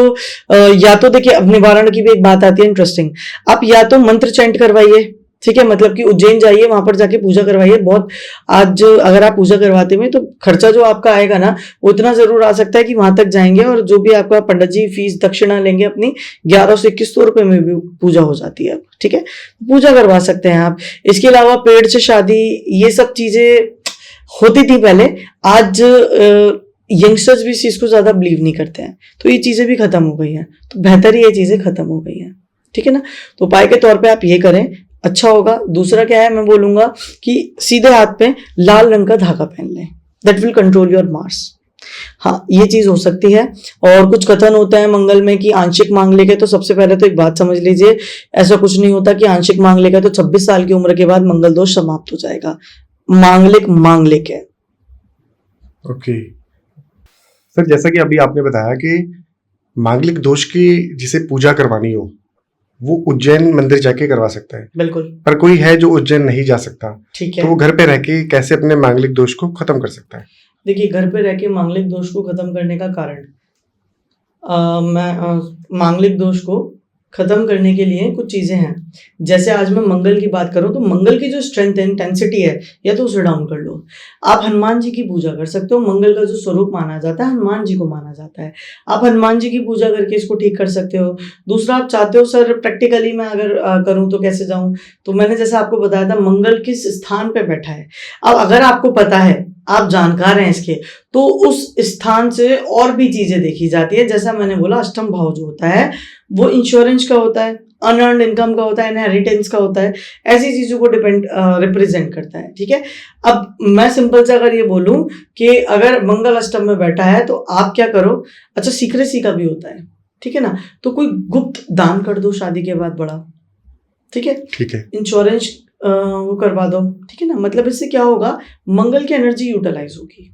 या तो देखिए, अब निवारण की भी एक बात आती है इंटरेस्टिंग, आप या तो मंत्र चैंट करवाइए, ठीक है, मतलब कि उज्जैन जाइए, वहां पर जाके पूजा करवाइए। बहुत आज अगर आप पूजा करवाते हुए तो खर्चा जो आपका आएगा ना वो इतना जरूर आ सकता है कि वहां तक जाएंगे, और जो भी आपका पंडित जी फीस दक्षिणा लेंगे अपनी 1100 से 2100 रुपए में भी पूजा हो जाती है, ठीक है, पूजा करवा सकते हैं आप। इसके अलावा पेड़ से शादी, ये सब चीजें होती थी पहले, आज यंगस्टर्स भी इस चीज को ज्यादा बिलीव नहीं करते हैं, तो ये चीजें भी खत्म हो गई हैं। तो बेहतर ही ये चीजें खत्म हो गई हैं, ठीक है ना। तो उपाय के तौर पे आप ये करें, अच्छा होगा। दूसरा क्या है, मैं बोलूंगा कि सीधे हाथ पे लाल रंग का धागा पहन लें, that will control your Mars. हाँ, ये चीज हो सकती है। और कुछ कथन होता है मंगल में कि आंशिक मांगलिक है, तो सबसे पहले तो एक बात समझ लीजिए, ऐसा कुछ नहीं होता कि आंशिक मांगलिक है तो 26 साल की उम्र के बाद मंगल दोष समाप्त हो जाएगा। मांगलिक है। ओके सर, जैसा कि अभी आपने बताया कि मांगलिक दोष की जिसे पूजा करवानी हो वो उज्जैन मंदिर जाके करवा सकता है। बिल्कुल। पर कोई है जो उज्जैन नहीं जा सकता, ठीक है, तो वो घर पे रह के कैसे अपने मांगलिक दोष को खत्म कर सकता है? देखिए, घर पे रह के मांगलिक दोष को खत्म करने का कारण, मांगलिक दोष को खत्म करने के लिए कुछ चीजें हैं। जैसे आज मैं मंगल की बात करूं तो मंगल की जो स्ट्रेंथ है, इंटेंसिटी है, या तो उसे डाउन कर लो। आप हनुमान जी की पूजा कर सकते हो। मंगल का जो स्वरूप माना जाता है हनुमान जी को माना जाता है, आप हनुमान जी की पूजा करके इसको ठीक कर सकते हो। दूसरा, आप चाहते हो सर प्रैक्टिकली मैं अगर करूं तो कैसे जाऊं, तो मैंने जैसे आपको बताया था मंगल किस स्थान पे बैठा है। अब अगर आपको पता है, आप जानकार हैं इसके, तो उस स्थान से और भी चीजें देखी जाती है। जैसा मैंने बोला, अष्टम भाव जो होता है वो इंश्योरेंस का होता है, अनअर्न्ड इनकम का होता है, इनहेरिटेंस का होता है, ऐसी चीजों को रिप्रेजेंट करता है, ठीक है। अब मैं सिंपल से अगर ये बोलूं कि अगर मंगल अष्टम में बैठा है तो आप क्या करो, अच्छा सीक्रेसी का भी होता है, ठीक है ना, तो कोई गुप्त दान कर दो शादी के बाद बड़ा, ठीक है, इंश्योरेंस वो करवा दो, ठीक है ना। मतलब इससे क्या होगा, मंगल की एनर्जी यूटिलाइज होगी,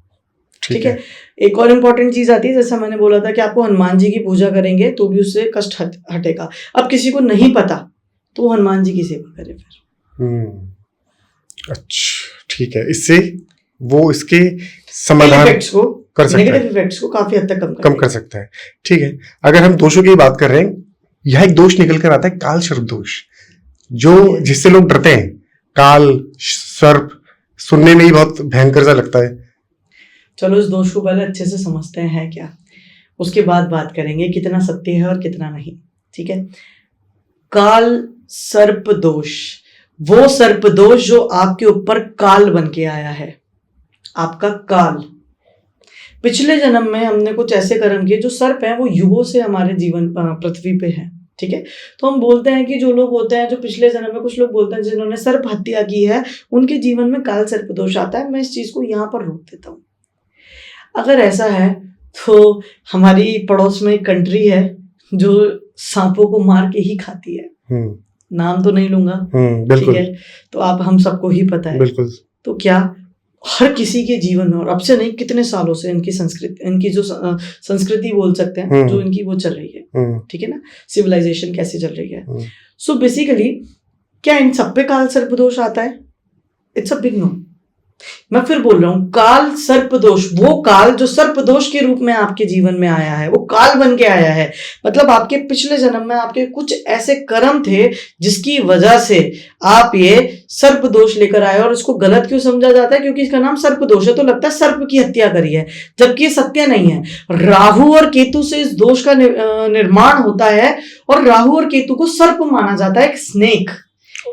ठीक है। एक और इम्पॉर्टेंट चीज आती है, जैसा मैंने बोला था कि आपको हनुमान जी की पूजा करेंगे तो भी उससे कष्ट हटेगा। अब किसी को नहीं पता तो हनुमान जी की सेवा करे फिर। अच्छा, ठीक है, इससे वो इसके समाधान इफेक्ट्स को, कर सकता है, नेगेटिव इफेक्ट्स को काफी हद तक कम कर सकता है। ठीक है, अगर हम दोषों की बात कर रहे हैं, यह एक दोष निकल कर आता है काल सर्प दोष, जो जिससे लोग डरते हैं। काल सर्प सुनने में ही बहुत भयंकर सा लगता है। चलो इस दोष को पहले अच्छे से समझते हैं है क्या, उसके बाद बात करेंगे कितना सत्य है और कितना नहीं। ठीक है, काल सर्प दोष, वो सर्प दोष जो आपके ऊपर काल बन के आया है, आपका काल। पिछले जन्म में हमने कुछ ऐसे कर्म किए, जो सर्प हैं वो युगों से हमारे जीवन पृथ्वी पे है। ठीक है, तो हम बोलते हैं कि जो लोग होते हैं, जो पिछले जन्म में, कुछ लोग बोलते हैं जिन्होंने सर्प हत्या की है, उनके जीवन में काल सर्प दोष आता है। मैं इस चीज को यहाँ पर रोक देता हूँ। अगर ऐसा है तो हमारी पड़ोस में एक कंट्री है जो सांपों को मार के ही खाती है। नाम तो नहीं लूंगा, ठीक है, तो आप हम सबको ही पता है। बिल्कुल। तो क्या हर किसी के जीवन में, और अब से नहीं कितने सालों से इनकी संस्कृति, इनकी जो संस्कृति बोल सकते हैं, जो इनकी वो चल रही है, ठीक है ना, सिविलाइजेशन कैसे चल रही है। सो बेसिकली क्या इन सब पे काल सर्प दोष आता है? It's a big no. मैं फिर बोल रहा हूं, काल सर्प दोष, वो काल जो सर्प दोष के रूप में आपके जीवन में आया है, वो काल बन के आया है। मतलब आपके पिछले जन्म में आपके कुछ ऐसे कर्म थे जिसकी वजह से आप ये सर्प दोष लेकर आए। और इसको गलत क्यों समझा जाता है? क्योंकि इसका नाम सर्प दोष है, तो लगता है सर्प की हत्या करी है, जबकि ये सत्य नहीं है। राहु और केतु से इस दोष का निर्माण होता है, और राहु और केतु को सर्प माना जाता है, एक स्नेक।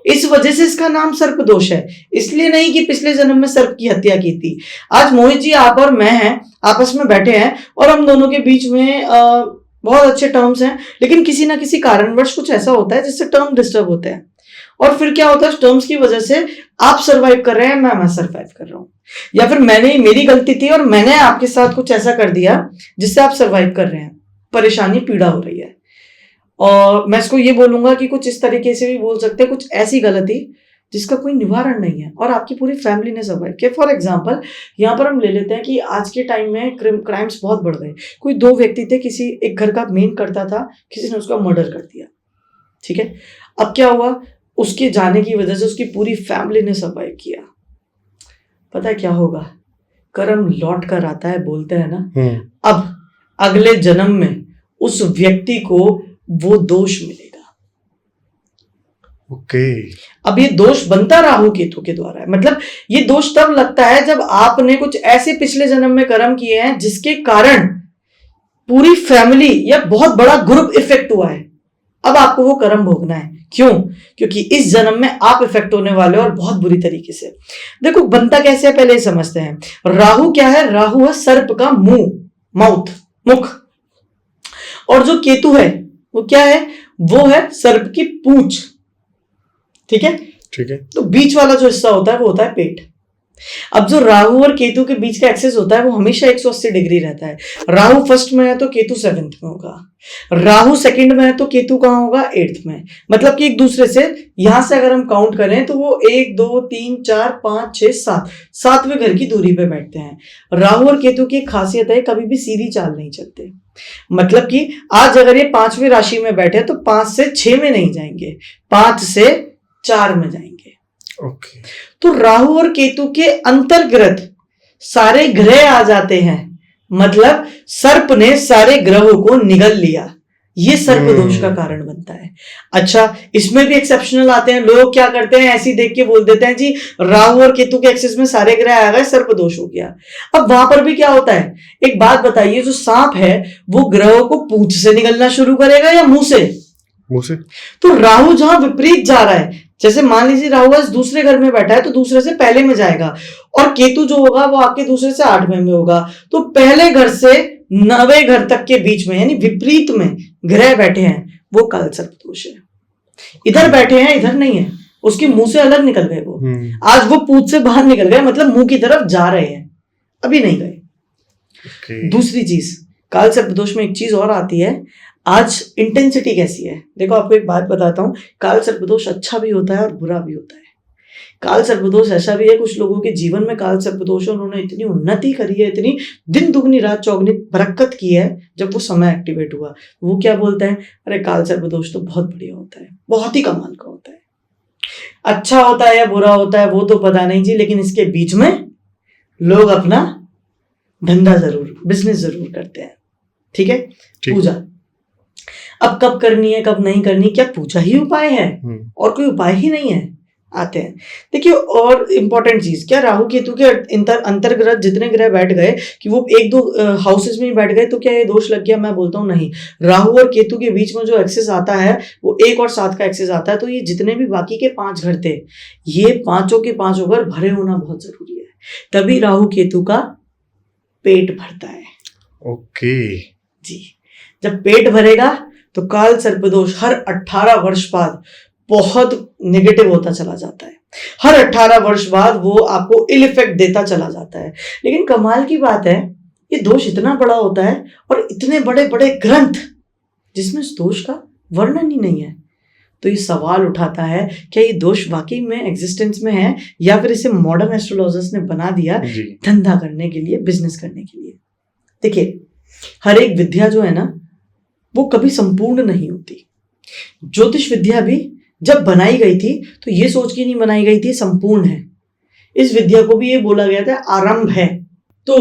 इस वजह से इसका नाम सर्प दोष है, इसलिए नहीं कि पिछले जन्म में सर्प की हत्या की थी। आज मोहित जी, आप और मैं हैं, आपस में बैठे हैं, और हम दोनों के बीच में बहुत अच्छे टर्म्स हैं, लेकिन किसी ना किसी कारणवश कुछ ऐसा होता है जिससे टर्म डिस्टर्ब होते हैं। और फिर क्या होता है, उस टर्म्स की वजह से आप सर्वाइव कर रहे हैं, मैं सर्वाइव कर रहा हूं, या फिर मेरी गलती थी और मैंने आपके साथ कुछ ऐसा कर दिया जिससे आप सर्वाइव कर रहे हैं, परेशानी, पीड़ा हो रही है। और मैं इसको ये बोलूंगा कि कुछ इस तरीके से भी बोल सकते हैं, कुछ ऐसी गलती जिसका कोई निवारण नहीं है और आपकी पूरी फैमिली ने सर्वाइव किया। फॉर एग्जाम्पल, यहाँ पर हम ले लेते हैं कि आज के टाइम में क्राइम्स बहुत बढ़ गए। कोई दो व्यक्ति थे, किसी एक घर का मेन करता था, किसी ने उसका मर्डर कर दिया। ठीक है, अब क्या हुआ, उसके जाने की वजह से उसकी पूरी फैमिली ने सर्वाइव किया। पता है क्या होगा? कर्म लौट कर आता है, बोलते हैं ना। अब अगले जन्म में उस व्यक्ति को वो दोष मिलेगा। ओके। अब ये दोष बनता राहु केतु के द्वारा है। मतलब ये दोष तब लगता है जब आपने कुछ ऐसे पिछले जन्म में कर्म किए हैं जिसके कारण पूरी फैमिली या बहुत बड़ा ग्रुप इफेक्ट हुआ है। अब आपको वो कर्म भोगना है। क्यों? क्योंकि इस जन्म में आप इफेक्ट होने वाले हो, और बहुत बुरी तरीके से। देखो बनता कैसे है, पहले समझते हैं। राहु क्या है? राहु है सर्प का मुंह, माउथ, मुख। और जो केतु है वो क्या है? वो है सर्प की पूंछ। ठीक है, ठीक है। तो बीच वाला जो हिस्सा होता है वो होता है पेट। अब जो राहु और केतु के बीच का एक्सेस होता है वो हमेशा 180 डिग्री रहता है। राहु फर्स्ट में है तो केतु 7th में होगा, राहु सेकंड में है तो केतु कहां होगा? 8th में। मतलब कि एक दूसरे से, यहां से अगर हम काउंट करें तो वो 1 2 3 4 5 6 7 7वें घर की दूरी पे बैठते हैं। राहु और केतु की एक खासियत है, कभी भी सीधी चाल नहीं चलते। मतलब कि आज अगर ये 5वीं राशि में बैठे तो 5 से 6 में नहीं जाएंगे, 5 से 4 में जाएंगे। ओके। तो राहु और केतु के अंतर्गत सारे ग्रह आ जाते हैं। मतलब सर्प ने सारे ग्रहों को निगल लिया, ये सर्प दोष का कारण बनता है। अच्छा, इसमें भी एक्सेप्शनल आते हैं। लोग क्या करते हैं, ऐसे देख के बोल देते हैं जी राहु और केतु के एक्सेस में सारे ग्रह आ गए, सर्प दोष हो गया। अब वहां पर भी क्या होता है, एक बात बताइए, जो सांप है वो ग्रहों को पूंछ से निगलना शुरू करेगा या मुंह से? मुंह से। तो राहु जहां विपरीत जा रहा है, जैसे मान लीजिए राहु आज दूसरे घर में बैठा है तो दूसरे से पहले में जाएगा, और केतु जो होगा वो आपके दूसरे से 8वें में होगा। तो पहले घर से 9वें घर तक के बीच में, यानी विपरीत में ग्रह बैठे हैं, वो काल सर्प दोष है। इधर बैठे हैं, इधर नहीं है, उसके मुंह से अलग निकल गए वो। आज वो पूंछ से बाहर निकल गए, मतलब मुंह की तरफ जा रहे हैं, अभी नहीं गए। दूसरी चीज, काल सर्प दोष में एक चीज और आती है। आज इंटेंसिटी कैसी है, देखो आपको एक बात बताता हूं। काल सर्पदोष अच्छा भी होता है और बुरा भी होता है। काल सर्पदोष ऐसा भी है, कुछ लोगों के जीवन में काल सर्पदोष है, उन्होंने इतनी उन्नति करी है, इतनी दिन दुगनी रात चौगनी बरकत की है जब वो समय एक्टिवेट हुआ। वो क्या बोलते हैं, अरे काल सर्पदोष तो बहुत बढ़िया होता है, बहुत ही कमाल का होता है। अच्छा होता है या बुरा होता है वो तो पता नहीं जी, लेकिन इसके बीच में लोग अपना धंधा जरूर, बिजनेस जरूर करते हैं। ठीक है। ठीक। पूजा अब कब करनी है कब नहीं करनी, क्या पूजा ही उपाय है? और कोई उपाय ही नहीं है। आते हैं, देखिए और इम्पोर्टेंट चीज क्या, राहु केतु के अंतर्ग्रह जितने ग्रह बैठ गए कि वो एक दो हाउसेस में ही बैठ गए तो क्या ये दोष लग गया? मैं बोलता हूँ नहीं। राहु और केतु के बीच में जो एक्सेस आता है वो 1 और 7 का एक्सेस आता है, तो ये जितने भी बाकी के 5 घर थे, ये पांचों के 5 घर भरे होना बहुत जरूरी है, तभी राहु केतु का पेट भरता है। ओके जी, जब पेट भरेगा तो काल सर्पदोष हर 18 वर्ष बाद बहुत नेगेटिव होता चला जाता है। हर 18 वर्ष बाद वो आपको इल इफेक्ट देता चला जाता है। लेकिन कमाल की बात है, ये दोष इतना बड़ा होता है और इतने बड़े बड़े ग्रंथ जिसमें इस दोष का वर्णन ही नहीं है। तो ये सवाल उठाता है, क्या ये दोष वाकई में एग्जिस्टेंस में है या फिर इसे मॉडर्न एस्ट्रोलॉजर्स ने बना दिया धंधा करने के लिए, बिजनेस करने के लिए? देखिए, हर एक विद्या जो है ना वो कभी संपूर्ण नहीं होती। ज्योतिष विद्या भी जब बनाई गई थी तो ये सोच के नहीं बनाई गई थी संपूर्ण है। इस विद्या को भी ये बोला गया था आरंभ है। तो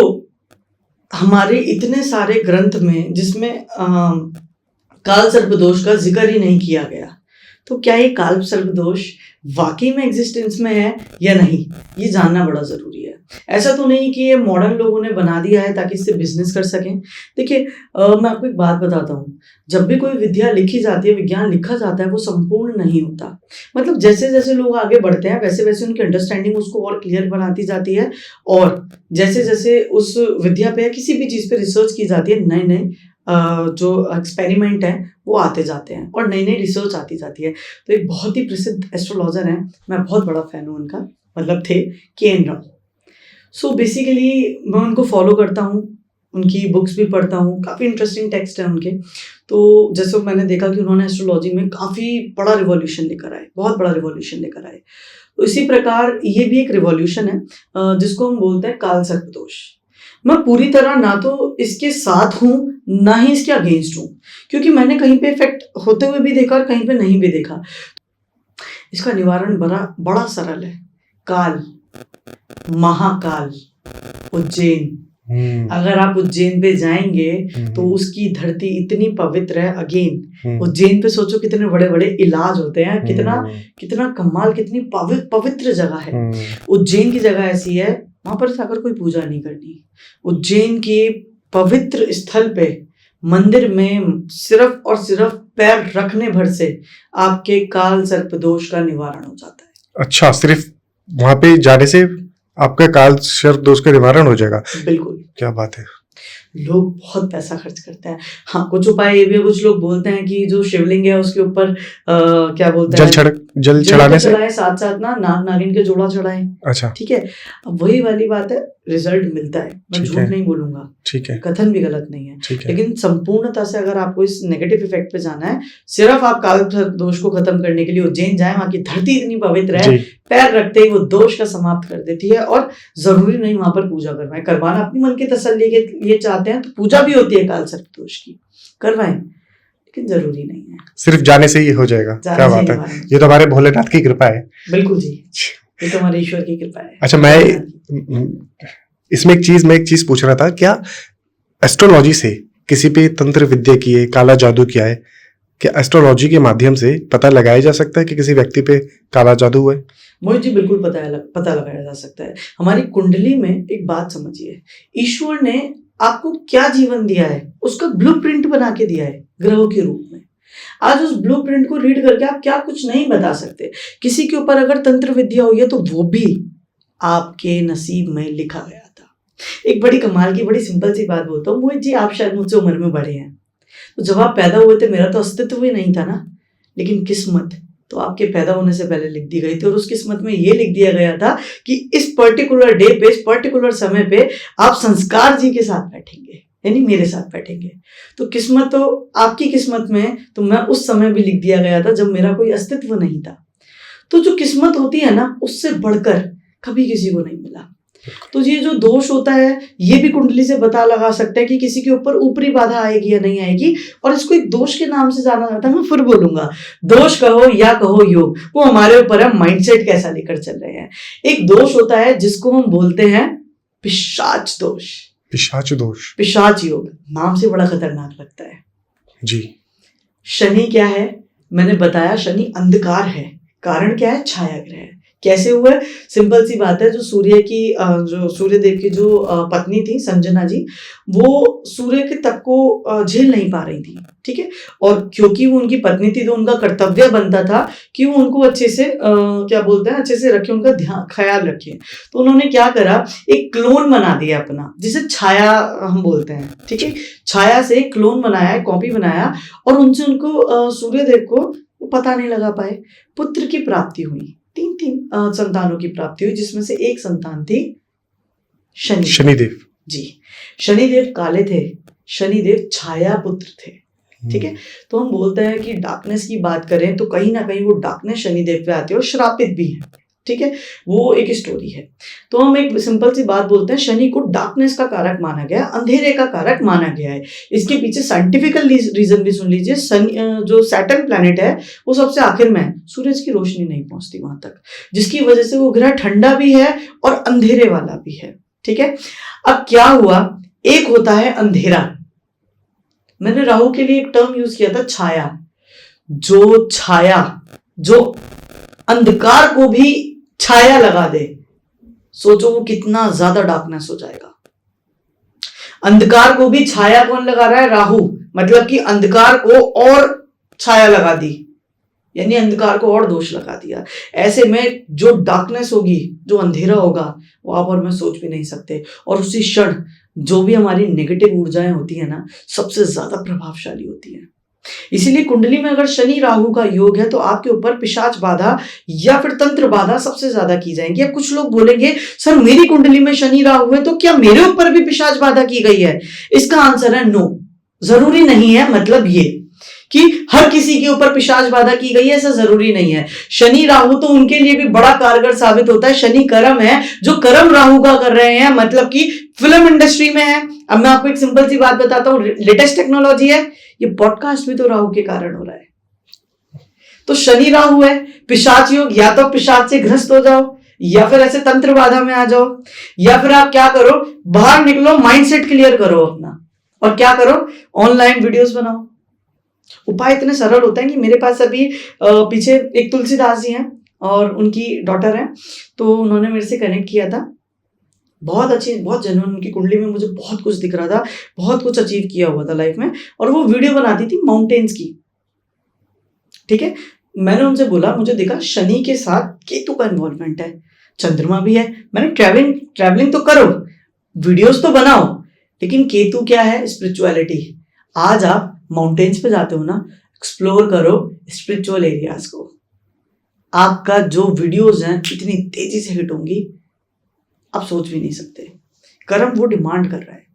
हमारे इतने सारे ग्रंथ में जिसमें काल सर्पदोष का जिक्र ही नहीं किया गया, तो क्या ये काल सर्पदोष वाकई में एग्जिस्टेंस में है या नहीं, ये जानना बड़ा जरूरी है। ऐसा तो नहीं कि ये मॉडर्न लोगों ने बना दिया है ताकि इससे बिजनेस कर सकें। देखिए मैं आपको एक बात बताता हूँ, जब भी कोई विद्या लिखी जाती है, विज्ञान लिखा जाता है, वो संपूर्ण नहीं होता। मतलब जैसे जैसे लोग आगे बढ़ते हैं वैसे वैसे उनकी अंडरस्टैंडिंग उसको और क्लियर बनाती जाती है, और जैसे जैसे उस विद्या पे या किसी भी चीज़ पे रिसर्च की जाती है, नए नए जो एक्सपेरिमेंट हैं वो आते जाते हैं और नई नई रिसर्च आती जाती है। तो एक बहुत ही प्रसिद्ध एस्ट्रोलॉजर हैं, मैं बहुत बड़ा फैन हूँ उनका, मतलब थे के.एन. राव। सो बेसिकली मैं उनको फॉलो करता हूँ, उनकी बुक्स भी पढ़ता हूँ, काफ़ी इंटरेस्टिंग टेक्स्ट हैं उनके। तो जैसे मैंने देखा कि उन्होंने एस्ट्रोलॉजी में काफ़ी बड़ा रिवॉल्यूशन लेकर आए, बहुत बड़ा रिवॉल्यूशन लेकर आए। तो इसी प्रकार ये भी एक रिवॉल्यूशन है जिसको हम बोलते हैं काल सर्पदोष। मैं पूरी तरह ना तो इसके साथ हूँ ना ही इसके अगेंस्ट हूँ, क्योंकि मैंने कहीं पे इफेक्ट होते हुए भी देखा और कहीं पे नहीं भी देखा। इसका निवारण बड़ा सरल है। काल, महाकाल, उज्जैन। अगर आप उज्जैन पे जाएंगे तो उसकी धरती इतनी पवित्र है। अगेन उज्जैन पे सोचो कितने बड़े बड़े इलाज होते हैं, कितना कमाल, कितनी पवित्र जगह है। उज्जैन की जगह ऐसी है, वहां पर जाकर कोई पूजा नहीं करनी। उज्जैन के पवित्र स्थल पे मंदिर में सिर्फ और सिर्फ पैर रखने भर से आपके काल सर्पदोष का निवारण हो जाता है। अच्छा, सिर्फ वहां पे जाने से आपका काल सर्पदोष का निवारण हो जाएगा? बिल्कुल। क्या बात है। लोग बहुत पैसा खर्च करते हैं। हाँ, कुछ उपाय ये भी है, कुछ लोग बोलते हैं कि जो शिवलिंग है उसके ऊपर क्या बोलते हैं, जल चढ़ाने से चढ़ाए, साथ साथ ना नाग नागिन के जोड़ा चढ़ाए। अच्छा, ठीक है। अब वही वाली बात है, रिजल्ट मिलता है, मैं झूठ नहीं बोलूंगा, ठीक है, कथन भी गलत नहीं है, ठीक है। लेकिन संपूर्णता से अगर आपको इस नेगेटिव इफेक्ट पे जाना है, सिर्फ आप काल दोष को खत्म करने के लिए उज्जैन जाए, वहां की धरती इतनी पवित्र है, पैर रखते ही वो दोष का समाप्त कर देती है। और जरूरी नहीं वहां पर पूजा करवाना अपनी मन की तसल्ली के लिए चाहते हैं तो पूजा भी होती है काल सर्पदोष की, करवाएं, लेकिन जरूरी नहीं है, सिर्फ जाने से ही हो जाएगा। क्या बात है, ये तो हमारे भोलेनाथ की कृपा है। बिल्कुल जी, ये तो हमारे ईश्वर की कृपा है। अच्छा, इसमें एक चीज पूछ रहा था, क्या एस्ट्रोलॉजी से किसी पे तंत्र विद्या की है, काला जादू किया है, क्या एस्ट्रोलॉजी के माध्यम से पता लगाया जा सकता है कि किसी व्यक्ति पे काला जादू हुआ है? मोहित जी, बिल्कुल पता लगाया जा सकता है। हमारी कुंडली में एक बात समझिए, ईश्वर ने आपको क्या जीवन दिया है उसका ब्लूप्रिंट बना के दिया है ग्रहों के रूप में। आज उस ब्लूप्रिंट को रीड करके आप क्या कुछ नहीं बता सकते। किसी के ऊपर अगर तंत्र विद्या हुई है तो वो भी आपके नसीब में लिखा गया था। एक बड़ी कमाल की, बड़ी सिंपल सी बात बोलता हूँ, मोहित जी आप शायद मुझसे उम्र में बड़े हैं, तो जब आप पैदा हुए थे मेरा तो अस्तित्व ही नहीं था ना, लेकिन किस्मत तो आपके पैदा होने से पहले लिख दी गई थी, और उस किस्मत में ये लिख दिया गया था कि इस पर्टिकुलर डे पे, इस पर्टिकुलर समय पे आप संस्कार जी के साथ बैठेंगे, यानी मेरे साथ बैठेंगे। तो किस्मत तो आपकी किस्मत में, तो मैं उस समय भी लिख दिया गया था जब मेरा कोई अस्तित्व नहीं था। तो जो किस्मत होती है ना, उससे बढ़कर कभी किसी को नहीं मिला। तो ये जो दोष होता है ये भी कुंडली से पता लगा सकते हैं कि किसी के ऊपर ऊपरी बाधा आएगी या नहीं आएगी, और इसको एक दोष के नाम से जाना जाता है। मैं फिर बोलूंगा, दोष कहो या कहो योग, वो हमारे ऊपर है माइंडसेट कैसा लेकर चल रहे हैं। एक दोष होता है जिसको हम बोलते हैं पिशाच दोष, पिशाच दोष, पिशाच योग, नाम से बड़ा खतरनाक लगता है जी। शनि क्या है मैंने बताया, शनि अंधकार है, कारण क्या है, छाया ग्रह है। कैसे हुआ? सिंपल सी बात है, जो सूर्य की जो सूर्यदेव की जो पत्नी थी संजना जी, वो सूर्य के तप को झेल नहीं पा रही थी, ठीक है, और क्योंकि वो उनकी पत्नी थी तो उनका कर्तव्य बनता था कि वो उनको अच्छे से क्या बोलते हैं, अच्छे से रखे, उनका ध्यान ख्याल रखे। तो उन्होंने क्या करा, एक क्लोन बना दिया अपना, जिसे छाया हम बोलते हैं, ठीक है, छाया से क्लोन बनाया, कॉपी बनाया, और उनसे उनको सूर्यदेव को पता नहीं लगा पाए। पुत्र की प्राप्ति हुई, तीन संतानों की प्राप्ति हुई, जिसमें से एक संतान थी शनिदेव जी। शनिदेव काले थे, शनिदेव छाया पुत्र थे, ठीक है। तो हम बोलते हैं कि डार्कनेस की बात करें तो कहीं ना कहीं वो डार्कनेस शनिदेव पे आती है और श्रापित भी है, ठीक है, वो एक स्टोरी है। तो हम एक सिंपल सी बात बोलते हैं, शनि को डार्कनेस का कारक माना गया, अंधेरे का कारक माना गया है। इसके पीछे साइंटिफिकल रीजन भी सुन लीजिए। जो सैटर्न प्लैनेट है वो सबसे आखिर में है, सूरज की रोशनी नहीं पहुंचती वहां तक, जिसकी वजह से वो ग्रह ठंडा भी है और अंधेरे वाला भी है, ठीक है। अब क्या हुआ, एक होता है अंधेरा, मैंने राहु के लिए एक टर्म यूज किया था छाया, जो अंधकार को भी छाया लगा दे, सोचो वो कितना ज्यादा डार्कनेस हो जाएगा। अंधकार को भी छाया कौन लगा रहा है, राहु, मतलब कि अंधकार को और छाया लगा दी, यानी अंधकार को और दोष लगा दिया। ऐसे में जो डार्कनेस होगी, जो अंधेरा होगा, वो आप और मैं सोच भी नहीं सकते। और उसी क्षण जो भी हमारी नेगेटिव ऊर्जाएं होती है ना, सबसे ज्यादा प्रभावशाली होती है। इसीलिए कुंडली में अगर शनि राहु का योग है तो आपके ऊपर पिशाच बाधा या फिर तंत्र बाधा सबसे ज्यादा की जाएंगी। अब कुछ लोग बोलेंगे सर मेरी कुंडली में शनि राहु है तो क्या मेरे ऊपर भी पिशाच बाधा की गई है? इसका आंसर है नो, जरूरी नहीं है। मतलब ये कि हर किसी के ऊपर पिशाच बाधा की गई है ऐसा जरूरी नहीं है। शनि राहु तो उनके लिए भी बड़ा कारगर साबित होता है। शनि कर्म है, जो कर्म राहु का कर रहे हैं, मतलब कि फिल्म इंडस्ट्री में है। अब मैं आपको एक सिंपल सी बात बताता हूं, लेटेस्ट टेक्नोलॉजी है, ये पॉडकास्ट भी तो राहु के कारण हो रहा है। तो शनि राहु है, पिशाच योग, या तो पिशाच से ग्रस्त हो जाओ या फिर ऐसे तंत्र बाधा में आ जाओ, या फिर आप क्या करो, बाहर निकलो, माइंडसेट क्लियर करो अपना, और क्या करो, ऑनलाइन वीडियोस बनाओ। उपाय इतने सरल होते हैं कि मेरे पास अभी पीछे एक तुलसीदास जी हैं और उनकी डॉटर है, तो उन्होंने मेरे से कनेक्ट किया था। बहुत अच्छी, बहुत जेन्युइन, उनकी कुंडली में मुझे बहुत कुछ दिख रहा था, बहुत कुछ अचीव किया हुआ था लाइफ में, और वो वीडियो बनाती थी माउंटेन्स की, ठीक है। मैंने उनसे बोला, मुझे दिखा शनि के साथ केतु का इन्वॉल्वमेंट है, चंद्रमा भी है। मैंने ट्रैवलिंग तो करो, वीडियोस तो बनाओ, लेकिन केतु क्या है, स्पिरिचुअलिटी। आज आप माउंटेन्स पे जाते हो ना, एक्सप्लोर करो स्पिरिचुअल एरियाज को, आपका जो वीडियोस हैं इतनी तेजी से हिट होंगी आप सोच भी नहीं सकते। कर्म वो डिमांड कर रहा है।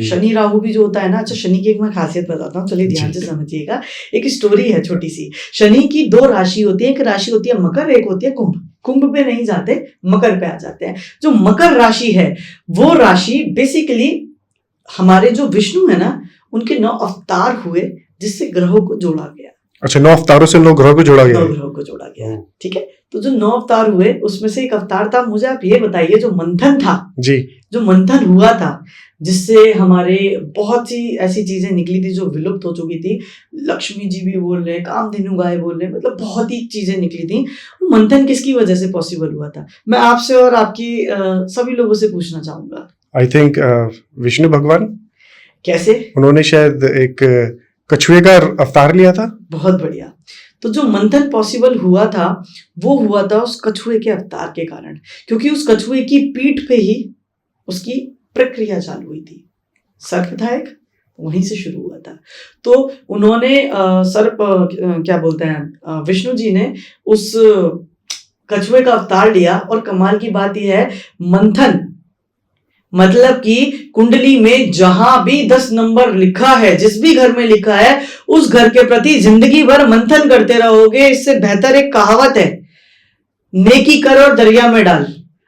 शनि राहु भी जो होता है ना, अच्छा शनि की एक मैं खासियत बताता हूँ, चलिए ध्यान से समझिएगा। एक स्टोरी है छोटी सी। शनि की दो राशि होती है, एक राशि होती है मकर, एक होती है कुंभ। कुंभ पे नहीं जाते, मकर पे आ जाते हैं। जो मकर राशि है वो राशि बेसिकली हमारे जो विष्णु है ना, उनके 9 अवतार हुए जिससे ग्रहों को जोड़ा गया। अच्छा, 9 अवतारों से 9 ग्रहों को जोड़ा गया। 9 ग्रहों को जोड़ा गया, ठीक है। तो जो 9 अवतार हुए उसमें से एक अवतार था, मुझे आप ये बताइए, जो मंथन था जी, जो मंथन हुआ था, जिससे हमारे बहुत सी ऐसी चीजें निकली थी जो विलुप्त हो चुकी थी। लक्ष्मी जी भी बोल रहे हैं, कामधेनु गाय बोल रहे हैं, मतलब बहुत ही चीजें निकली थी। वो मंथन किसकी वजह से पॉसिबल हुआ था, मैं आपसे और आपकी सभी लोगों से पूछना चाहूंगा। आई थिंक विष्णु भगवान। कैसे? उन्होंने शायद एक कछुए का अवतार लिया था। बहुत बढ़िया। तो जो मंथन पॉसिबल हुआ था वो हुआ था उस कछुए के अवतार के कारण, क्योंकि उस कछुए की पीठ पे ही उसकी प्रक्रिया चालू हुई थी। सर्प था एक, वहीं से शुरू हुआ था। तो उन्होंने सर्प क्या बोलते हैं, विष्णु जी ने उस कछुए का अवतार लिया। और कमाल की बात यह है, मंथन मतलब कि कुंडली में जहां भी 10 नंबर लिखा है, जिस भी घर में लिखा है, उस घर के प्रति जिंदगी भर मंथन करते रहोगे। इससे बेहतर एक कहावत है, नेकी कर और दरिया में डाल।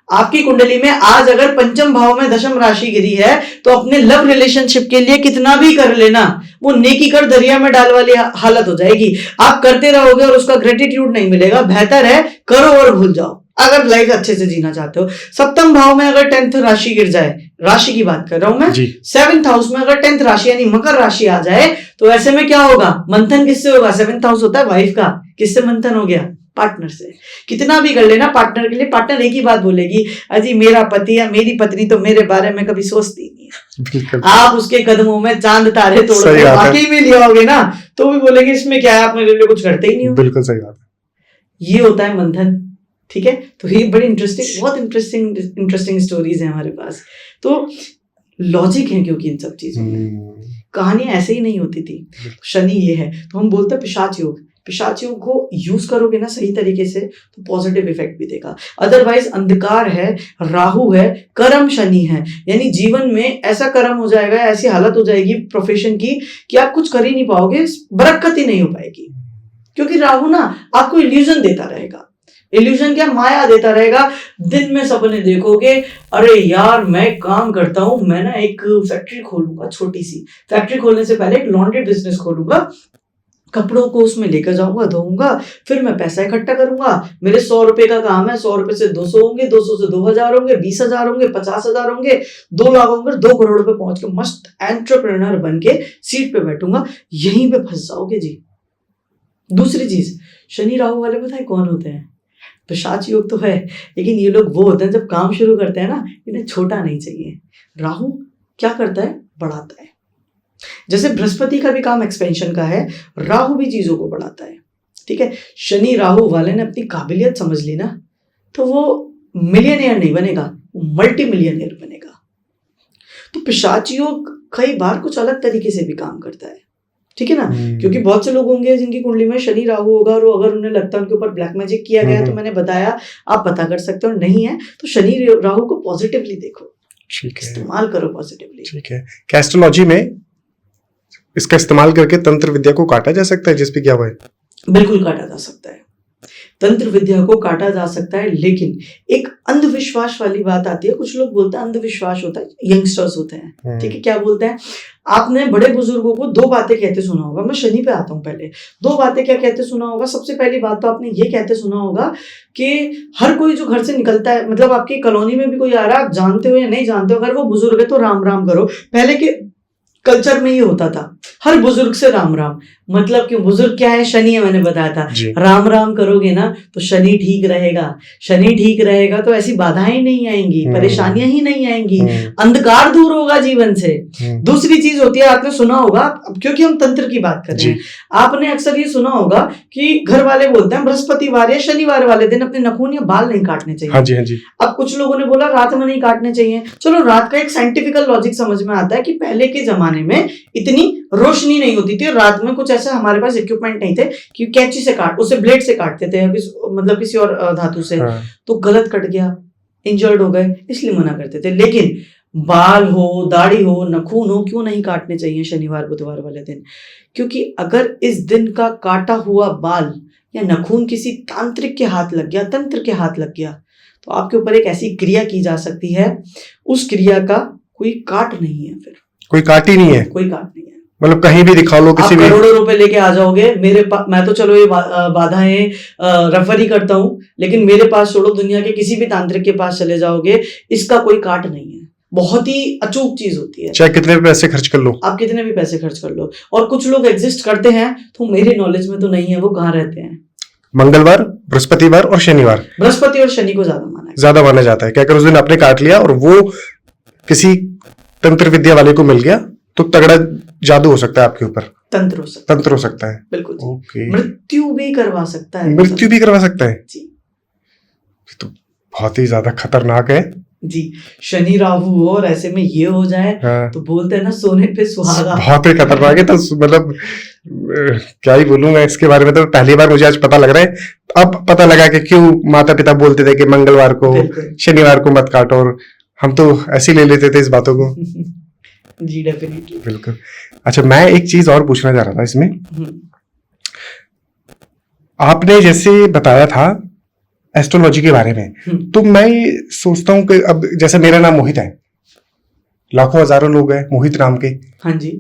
आपकी कुंडली में आज अगर पंचम भाव में दशम राशि गिरी है तो अपने लव रिलेशनशिप के लिए कितना भी कर लेना, वो नेकी कर दरिया में डाल वाली हालत हो जाएगी। आप करते रहोगे और उसका ग्रेटिट्यूड नहीं मिलेगा। बेहतर है करो और भूल जाओ अगर लाइफ अच्छे से जीना चाहते हो। सप्तम भाव में अगर 10th राशि गिर जाए, राशि की बात कर रहा हूं मैं, 7th हाउस में अगर 10th राशि यानी मकर राशि आ जाए तो ऐसे में क्या होगा? मंथन किससे होगा? 7th हाउस होता है वाइफ का। किससे मंथन हो गया? पार्टनर से। कितना भी कर लेना पार्टनर के लिए, पार्टनर एक ही बात बोलेगी, अजी मेरा पति या मेरी पत्नी तो मेरे बारे में कभी सोचती नहीं है। आप उसके कदमों में चांद तारे तोड़ वाकई में लिया होगे ना तो भी बोलेगी इसमें क्या है, आप मेरे लिए कुछ करते ही नहीं हो। बिल्कुल सही बात है। ये होता है मंथन। ठीक है, तो ये बड़ी इंटरेस्टिंग, बहुत इंटरेस्टिंग स्टोरीज है हमारे पास। तो लॉजिक है क्योंकि इन सब चीजों में कहानियां ऐसे ही नहीं होती थी। शनि ये है तो हम बोलते हैं पिशाच योग। पिशाच योग को यूज करोगे ना सही तरीके से तो पॉजिटिव इफेक्ट भी देगा। अदरवाइज अंधकार है, राहु है, कर्म शनि है, यानी जीवन में ऐसा कर्म हो जाएगा, ऐसी हालत हो जाएगी प्रोफेशन की कि आप कुछ कर ही नहीं पाओगे, बरकत ही नहीं हो पाएगी। क्योंकि राहु ना आपको इल्यूजन देता रहेगा। इल्यूजन क्या? माया देता रहेगा। दिन में सपने देखोगे, अरे यार मैं काम करता हूं, मैं ना एक फैक्ट्री खोलूंगा, छोटी सी फैक्ट्री खोलने से पहले एक लॉन्ड्री बिजनेस खोलूंगा, कपड़ों को उसमें लेकर जाऊंगा, धोऊंगा, फिर मैं पैसा इकट्ठा करूंगा, मेरे 100 रुपए का काम है, 100 रुपए से 200 होंगे, 200 से 2000 होंगे, 20,000 होंगे, 50,000 होंगे, 2 लाख होंगे, 2 करोड़ रुपए पहुंच के मस्त एंटरप्रेन्योर बन के सीट पे बैठूंगा। यहीं पे फंस जाओगे जी। दूसरी चीज, शनि राहु वाले पता है कौन होते हैं? पिशाच योग तो है, लेकिन ये लोग वो होते हैं जब काम शुरू करते हैं ना, इन्हें छोटा नहीं चाहिए। राहु क्या करता है? बढ़ाता है। जैसे बृहस्पति का भी काम एक्सपेंशन का है, राहु भी चीजों को बढ़ाता है। ठीक है, शनि राहु वाले ने अपनी काबिलियत समझ ली ना तो वो मिलियनेयर नहीं बनेगा, वो मल्टी मिलियनेयर बनेगा। तो पिशाच योग कई बार कुछ अलग तरीके से भी काम करता है। ठीक है ना, क्योंकि बहुत से लोग होंगे जिनकी कुंडली में शनि राहु होगा और अगर उन्हें लगता है उनके ऊपर ब्लैक मैजिक किया गया तो मैंने बताया आप पता कर सकते हो। नहीं है तो शनि राहु को पॉजिटिवली देखो, इस्तेमाल करो पॉजिटिवली। ठीक है, क्या एस्ट्रोलॉजी में इसका इस्तेमाल करके तंत्र विद्या को काटा जा सकता है जिसपे क्या हुआ है? बिल्कुल काटा जा सकता है, तंत्र विद्या को काटा जा सकता है, लेकिन एक अंधविश्वास वाली बात आती है। कुछ लोग बोलते हैं अंधविश्वास होता है, यंगस्टर्स होते हैं। ठीक है, क्या बोलते हैं? आपने बड़े बुजुर्गों को 2 बातें कहते सुना होगा। मैं शनि पे आता हूँ पहले। 2 बातें क्या कहते सुना होगा? सबसे पहली बात तो आपने ये कहते सुना होगा कि हर कोई जो घर से निकलता है, मतलब आपकी कॉलोनी में भी कोई आ रहा है, आप जानते हो या नहीं जानते हो, अगर वो बुजुर्ग है तो राम राम करो। पहले के कल्चर में ये होता था, हर बुजुर्ग से राम राम। मतलब कि बुजुर्ग क्या है? शनि है, मैंने बताया था। राम राम करोगे ना तो शनि ठीक रहेगा। शनि ठीक रहेगा तो ऐसी बाधाएं नहीं आएंगी, परेशानियां ही नहीं आएंगी, अंधकार दूर होगा जीवन से। दूसरी चीज होती है, आपने सुना होगा, क्योंकि हम तंत्र की बात कर रहे हैं, आपने अक्सर ये सुना होगा कि घर वाले बोलते हैं बृहस्पतिवार या शनिवार वाले दिन अपने नाखून या बाल नहीं काटने चाहिए। हाँ जी, हाँ जी। अब कुछ लोगों ने बोला रात में नहीं काटने चाहिए। चलो, रात का एक साइंटिफिकल लॉजिक समझ में आता है कि पहले के जमाने में इतनी रोशनी नहीं होती थी और रात में कुछ ऐसा हमारे पास इक्विपमेंट नहीं थे कि कैंची से काट, उसे ब्लेड से काटते थे, मतलब किसी और धातु से। तो गलत कट गया, इंजर्ड हो गए, इसलिए मना करते थे। लेकिन बाल हो, दाढ़ी हो, नखून हो, क्यों नहीं काटने चाहिए शनिवार बुधवार वाले दिन? क्योंकि अगर इस दिन का काटा हुआ बाल या नखून किसी तांत्रिक के हाथ लग गया, तंत्र के हाथ लग गया, तो आपके ऊपर एक ऐसी क्रिया की जा सकती है, उस क्रिया का कोई काट नहीं है। फिर कोई काट ही नहीं है, कोई काट नहीं है। मतलब कहीं भी दिखा लो, किसी भी करोड़ों रुपए लेके आ जाओगे मेरे पास, मैं तो चलो ये बाधाएं रेफर ही करता हूं, लेकिन मेरे पास छोड़ो, दुनिया के किसी भी तांत्रिक के पास चले जाओगे, इसका कोई काट नहीं है। बहुत ही अचूक चीज होती है, चाहे कितने भी पैसे खर्च कर लो, आप कितने भी पैसे खर्च कर लो। और कुछ लोग एग्जिस्ट करते हैं तो मेरे नॉलेज में तो नहीं है, वो कहाँ रहते हैं? मंगलवार, बृहस्पतिवार और शनिवार। बृहस्पति और शनि को ज्यादा माना जाता है। क्या अगर उस दिन आपने काट लिया और वो किसी तंत्र विद्या वाले को मिल गया तो तगड़ा जादू हो सकता है आपके ऊपर, तंत्र हो सकता है। बिल्कुल जी। मृत्यु भी करवा सकता है, जी। तो बहुत ही ज्यादा खतरनाक है जी। शनि राहु हो और ऐसे में ये हो जाए, तो बोलते हैं ना सोने पे सुहागा। बहुत ही खतरनाक है। तो मतलब क्या ही बोलूं मैं इसके बारे में, तो पहली बार मुझे आज पता लग रहा है। अब पता लगा कि क्यों माता पिता बोलते थे कि मंगलवार को शनिवार को मत काटो, और हम तो ऐसे ले लेते थे इस बातों को। जी डेफिनेटली, बिल्कुल। अच्छा, मैं एक चीज और पूछना चाह रहा था इसमें। आपने जैसे बताया था एस्ट्रोलॉजी के बारे में, तो मैं ये सोचता हूँ कि अब जैसे मेरा नाम मोहित है, लाखों हजारों लोग हैं मोहित नाम के। हाँ जी।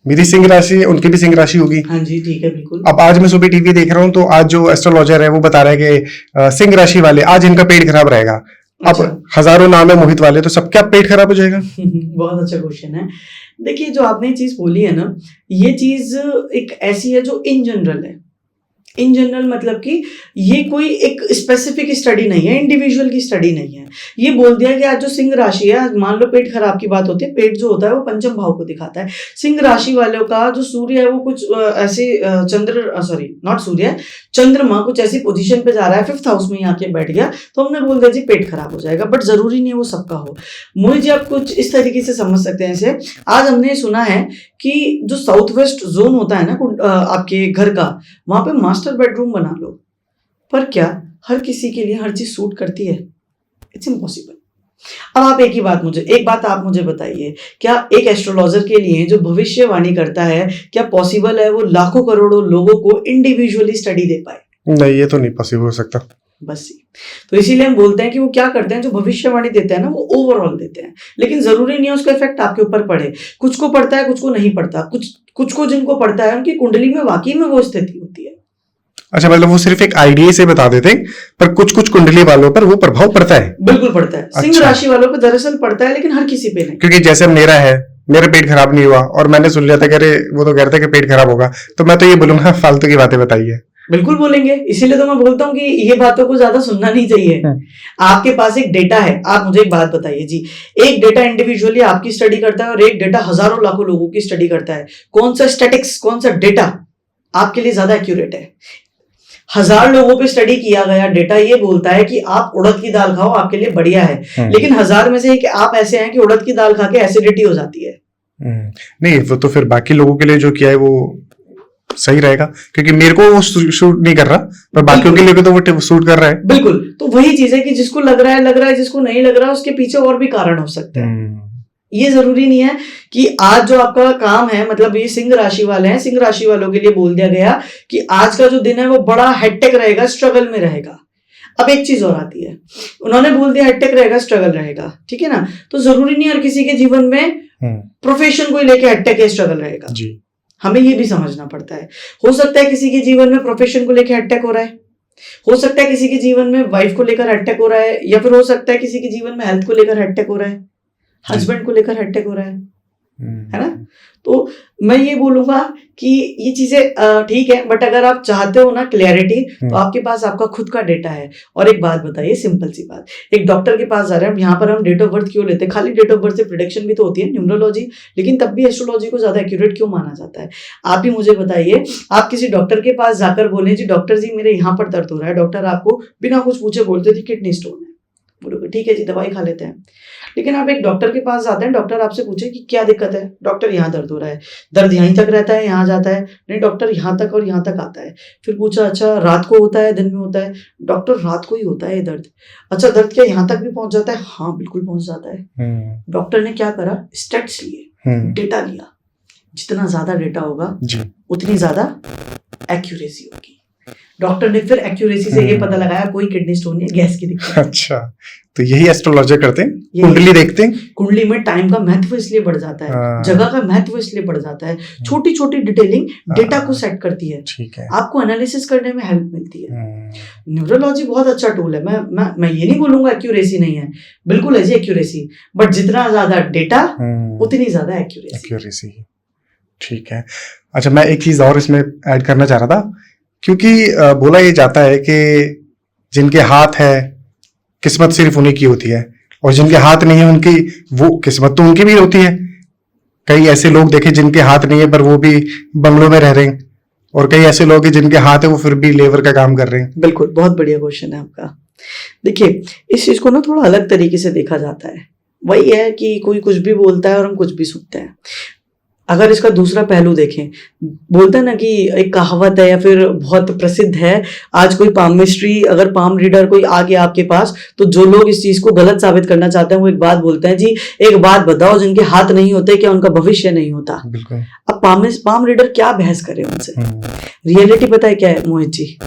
मेरी सिंह राशि है, उनकी भी सिंह राशि होगी। हाँ जी, ठीक है, बिल्कुल। अब आज मैं सुबह टीवी देख रहा हूँ, तो आज जो एस्ट्रोलॉजर है वो बता रहा है कि सिंह राशि वाले आज इनका पेट खराब रहेगा। अच्छा। अब हजारों नाम है मोहित वाले, तो सबका पेट खराब हो जाएगा? बहुत अच्छा क्वेश्चन है। देखिए, जो आपने चीज बोली है ना, ये चीज एक ऐसी है जो इन जनरल है। इन जनरल मतलब कि ये कोई एक स्पेसिफिक स्टडी नहीं है, इंडिविजुअल की स्टडी नहीं है। ये बोल दिया कि आज जो सिंह राशि है, मान लो पेट खराब की बात होती है, पेट जो होता है वो पंचम भाव को दिखाता है। सिंह राशि वालों का जो सूर्य है वो कुछ ऐसे चंद्रमा कुछ ऐसी पोजीशन पे जा रहा है, 5th हाउस में आके बैठ गया, तो हमने बोल दिया जी पेट खराब हो जाएगा। बट जरूरी नहीं है वो सबका हो। मोहित जी, आप कुछ इस तरीके से समझ सकते हैं इसे। आज हमने सुना है कि जो साउथ वेस्ट जोन होता है ना आपके घर का, वहां पे मास्टर बेडरूम बना लो। पर क्या हर किसी के लिए हर चीज सूट करती है? It's impossible. अब आप एक बात आप मुझे बताइए, क्या एक एस्ट्रोलॉजर के लिए जो भविष्यवाणी करता है, क्या पॉसिबल है वो लाखों करोड़ों लोगों को इंडिविजुअली स्टडी दे पाए? नहीं, ये तो नहीं पॉसिबल हो सकता। बस तो इसीलिए हम बोलते हैं कि वो क्या करते हैं, जो भविष्यवाणी देते हैं ना वो ओवरऑल देते हैं, लेकिन जरूरी नहीं है उसका इफेक्ट आपके ऊपर पड़े। कुछ को पड़ता है, कुछ को नहीं पड़ता। कुछ को जिनको पड़ता है उनकी कुंडली में वाकई में वो स्थिति होती है। अच्छा, मतलब वो सिर्फ एक आइडिया से बता देते हैं, पर कुछ कुंडली वालों पर वो प्रभाव पड़ता है। बिल्कुल पड़ता है। सिंह राशि वालों पर दरअसल पड़ता है, लेकिन हर किसी पे नहीं। क्योंकि जैसे मेरा है, मेरा पेट खराब नहीं हुआ और मैंने सुन लिया था कि अरे वो तो कह रहे थे कि पेट खराब होगा, तो मैं तो ये बोलूंगा फालतू की बातें बताइए। बिल्कुल बोलेंगे, इसीलिए तो मैं बोलता हूँ कि ये बातों को ज्यादा सुनना नहीं चाहिए। आपके पास एक डेटा है, आप मुझे एक बात बताइए जी, एक डेटा इंडिविजुअली आपकी स्टडी करता है और एक डेटा हजारों लाखों लोगों की स्टडी करता है। कौन सा स्टैटिक्स, कौन सा डेटा आपके लिए ज्यादा एक्यूरेट है? 1000 लोगों पे स्टडी किया गया डेटा ये बोलता है कि आप उड़द की दाल खाओ, आपके लिए बढ़िया है। लेकिन 1000 में से एक आप ऐसे हैं कि उड़द की दाल खा के एसिडिटी हो जाती है। नहीं, वो तो फिर बाकी लोगों के लिए जो किया है वो सही रहेगा, क्योंकि मेरे को वो सूट नहीं कर रहा, पर बाकियों के लिए तो वो सूट कर रहा है। बिल्कुल, तो वही चीज है कि जिसको लग रहा है, जिसको नहीं लग रहा है उसके पीछे और भी कारण हो सकते हैं। ये जरूरी नहीं है कि आज जो आपका काम है, मतलब ये सिंह राशि वाले हैं, सिंह राशि वालों के लिए बोल दिया गया कि आज का जो दिन है वो बड़ा हेक्टिक रहेगा, स्ट्रगल में रहेगा। अब एक चीज और आती है, उन्होंने बोल दिया हेक्टिक रहेगा, स्ट्रगल रहेगा, ठीक है ना, तो जरूरी नहीं हर किसी के जीवन में प्रोफेशन को लेकर हेक्टिक या स्ट्रगल रहेगा जी। हमें ये भी समझना पड़ता है। हो सकता है किसी के जीवन में प्रोफेशन को लेकर अटैक हो रहा है, हो सकता है किसी के जीवन में वाइफ को लेकर अटैक हो रहा है, या फिर हो सकता है किसी के जीवन में हेल्थ को लेकर अटैक हो रहा है, हस्बैंड को लेकर अटैक हो रहा है ना। तो मैं ये बोलूंगा कि ये चीजें ठीक है, बट अगर आप चाहते हो ना क्लैरिटी, तो आपके पास आपका खुद का डेटा है। और एक बात बताइए, सिंपल सी बात, एक डॉक्टर के पास जा रहे हैं, यहाँ पर हम डेट ऑफ बर्थ क्यों लेते हैं? खाली डेट ऑफ बर्थ से प्रिडिक्शन भी तो होती है, न्यूमरोलॉजी, लेकिन तब भी एस्ट्रोलॉजी को ज्यादा एक्यूरेट क्यों माना जाता है? आप ही मुझे बताइए। आप किसी डॉक्टर के पास जाकर बोले जी डॉक्टर जी मेरे यहाँ पर दर्द हो रहा है, डॉक्टर आपको बिना कुछ पूछे बोलते थे किडनी स्टोन है, बोलोगे ठीक है जी दवाई खा लेते हैं। लेकिन आप एक डॉक्टर के पास जाते हैं, डॉक्टर आपसे पूछे कि क्या दिक्कत है, डॉक्टर यहाँ दर्द हो रहा है, दर्द यहीं तक रहता है, यहाँ जाता है? नहीं डॉक्टर यहाँ तक और यहाँ तक आता है। फिर पूछा अच्छा रात को होता है, दिन में होता है? डॉक्टर रात को ही होता है ये दर्द। अच्छा दर्द क्या यहाँ तक भी पहुंच जाता है? हाँ बिल्कुल पहुंच जाता है। डॉक्टर ने क्या करा, स्टेट्स लिए, डेटा लिया। जितना ज्यादा डेटा होगा उतनी ज्यादा एक्यूरेसी होगी। डॉक्टर ने फिर एक्यूरेसी से ये पता लगाया कोई किडनी स्टोन नहीं, गैस की दिक्कत। अच्छा, तो यही एस्ट्रोलॉजर करते हैं, कुंडली देखते हैं। कुंडली में टाइम का महत्व इसलिए बढ़ जाता है, जगह का महत्व इसलिए बढ़ जाता है, छोटी छोटी डिटेलिंग डेटा को सेट करती है, ठीक है, आपको एनालिसिस करने में हेल्प मिलती है। न्यूमरोलॉजी बहुत अच्छा टूल है। मैं ये नहीं बोलूंगा एक्यूरेसी नहीं है, बिल्कुल है जी एक्यूरेसी, बट जितना ज्यादा डेटा उतनी ज्यादा एक्यूरेसी। ठीक है। अच्छा, मैं एक चीज और इसमें ऐड करना चाह रहा था, क्योंकि बोला ये जाता है कि जिनके हाथ है किस्मत सिर्फ उन्हीं की होती है, और जिनके हाथ नहीं है उनकी वो किस्मत तो उनकी भी होती है। कई ऐसे लोग देखे जिनके हाथ नहीं है पर वो भी बंगलों में रह रहे हैं, और कई ऐसे लोग हैं जिनके हाथ है वो फिर भी लेबर का काम कर रहे हैं। बिल्कुल, बहुत बढ़िया क्वेश्चन है आपका। देखिए इस चीज को ना थोड़ा अलग तरीके से देखा जाता है। वही है कि कोई कुछ भी बोलता है और हम कुछ भी सुनते हैं। अगर इसका दूसरा पहलू देखें, बोलते हैं ना कि एक कहावत है या फिर बहुत प्रसिद्ध है, आज कोई पामिस्ट्री अगर पाम रीडर कोई आ गया आपके पास, तो जो लोग इस चीज को गलत साबित करना चाहते हैं वो एक बात बोलते हैं, जी एक बात बताओ, जिनके हाथ नहीं होते क्या उनका भविष्य नहीं होता? बिल्कुल। अब पाम रीडर क्या बहस करे उनसे। रियलिटी पता है क्या है मोहित जी,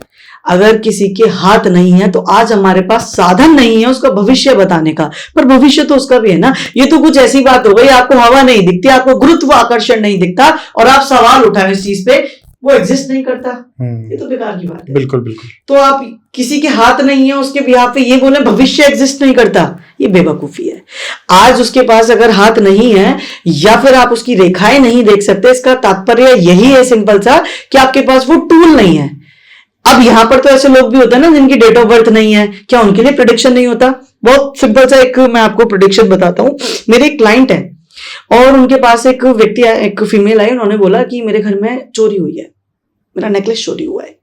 अगर किसी के हाथ नहीं है तो आज हमारे पास साधन नहीं है उसका भविष्य बताने का, पर भविष्य तो उसका भी है ना। ये तो कुछ ऐसी बात हो गई, आपको हवा नहीं दिखती, आपको गुरुत्वाकर्षण नहीं दिखता और आप सवाल उठाए इस चीज पे, वो एग्जिस्ट नहीं करता, ये तो बेकार की बात है। बिल्कुल बिल्कुल। तो आप किसी के हाथ नहीं है उसके बिहाफ पे ये बोले भविष्य एग्जिस्ट नहीं करता, ये बेवकूफी है। आज उसके पास अगर हाथ नहीं है या फिर आप उसकी रेखाएं नहीं देख सकते, इसका तात्पर्य यही है सिंपल सा कि आपके पास वो टूल नहीं है। अब यहां पर तो ऐसे लोग भी होते हैं ना जिनकी डेट ऑफ बर्थ नहीं है, क्या उनके लिए प्रेडिक्शन नहीं होता? बहुत सिंपल सा एक मैं आपको प्रेडिक्शन बताता हूं। मेरे एक क्लाइंट है और उनके पास एक व्यक्ति, एक फीमेल आई, उन्होंने बोला कि मेरे घर में चोरी हुई है, मेरा नेकलेस चोरी हुआ है।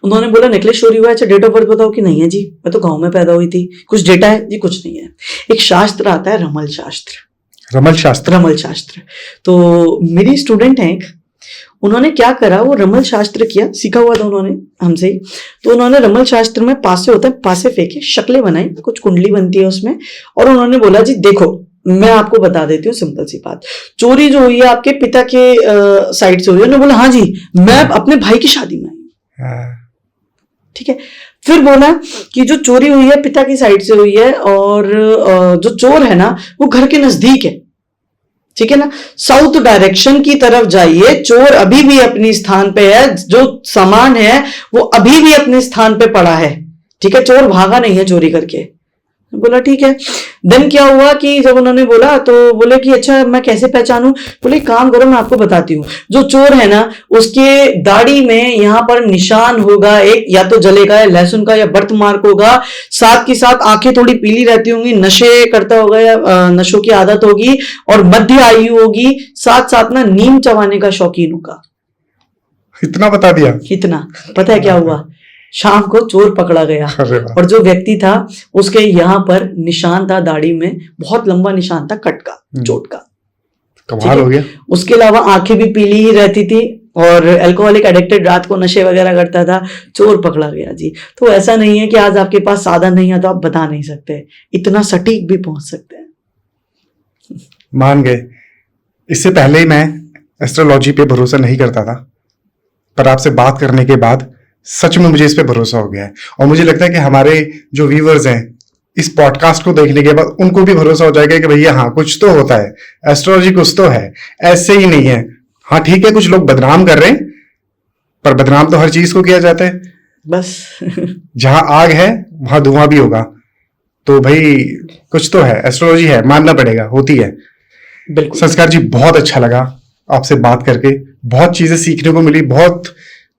उन्होंने बोला नेकलेस चोरी हुआ है, अच्छा डेट ऑफ बर्थ बताओ कि नहीं है जी, मैं तो गांव में पैदा हुई थी, कुछ डेटा है जी? कुछ नहीं है। एक शास्त्र आता है रमल शास्त्र। रमल शास्त्र? रमल शास्त्र। तो मेरी स्टूडेंट है एक, उन्होंने क्या करा, वो रमल शास्त्र किया, सीखा हुआ था उन्होंने हमसे ही। तो उन्होंने रमल शास्त्र में पासे होता है, पासे फेंके, शक्लें बनाई, कुछ कुंडली बनती है उसमें, और उन्होंने बोला जी देखो मैं आपको बता देती हूँ सिंपल सी बात, चोरी जो हुई है आपके पिता के साइड से हुई है। उन्होंने बोला हाँ जी, मैं अपने भाई की शादी में आई। ठीक है। फिर बोला कि जो चोरी हुई है पिता की साइड से हुई है और जो चोर है ना वो घर के नजदीक है, ठीक है ना, साउथ डायरेक्शन की तरफ जाइए, चोर अभी भी अपने स्थान पे है, जो सामान है वो अभी भी अपने स्थान पे पड़ा है, ठीक है, चोर भागा नहीं है चोरी करके। बोला ठीक है। देन क्या हुआ कि जब उन्होंने बोला तो बोले कि अच्छा मैं कैसे पहचानूं? बोले काम करो मैं आपको बताती हूँ, जो चोर है ना उसके दाढ़ी में यहाँ पर निशान होगा एक, या तो जले का या लहसुन का या बर्थ मार्क होगा, साथ के साथ आंखें थोड़ी पीली रहती होंगी, नशे करता होगा या नशों की आदत होगी, और मध्य आयु होगी, साथ साथ ना नीम चबाने का शौकीन होगा। इतना बता दिया? इतना। पता है क्या हुआ? शाम को चोर पकड़ा गया और जो व्यक्ति था उसके यहाँ पर निशान था दाढ़ी में, बहुत लंबा निशान था कट का, चोट का। कमाल हो गया। उसके अलावा आंखें भी पीली ही रहती थी और अल्कोहलिक एडिक्टेड, रात को नशे वगैरह करता था, चोर पकड़ा गया जी। तो ऐसा नहीं है कि आज आपके पास साधन नहीं है तो आप बता नहीं सकते, इतना सटीक भी पहुंच सकते हैं। मान गए। इससे पहले ही मैं एस्ट्रोलॉजी पे भरोसा नहीं करता था, पर आपसे बात करने के बाद सच में मुझे इस पे भरोसा हो गया है। और मुझे लगता है कि हमारे जो व्यूअर्स हैं इस पॉडकास्ट को देखने के बाद उनको भी भरोसा हो जाएगा कि भैया हाँ कुछ तो होता है, एस्ट्रोलॉजी कुछ तो है, ऐसे ही नहीं है। हाँ ठीक है, कुछ लोग बदनाम कर रहे हैं, पर बदनाम तो हर चीज को किया जाता है, बस जहां आग है वहां धुआं भी होगा। तो भाई कुछ तो है, एस्ट्रोलॉजी है, मानना पड़ेगा, होती है। बिल्कुल। संस्कार जी बहुत अच्छा लगा आपसे बात करके, बहुत चीजें सीखने को मिली, बहुत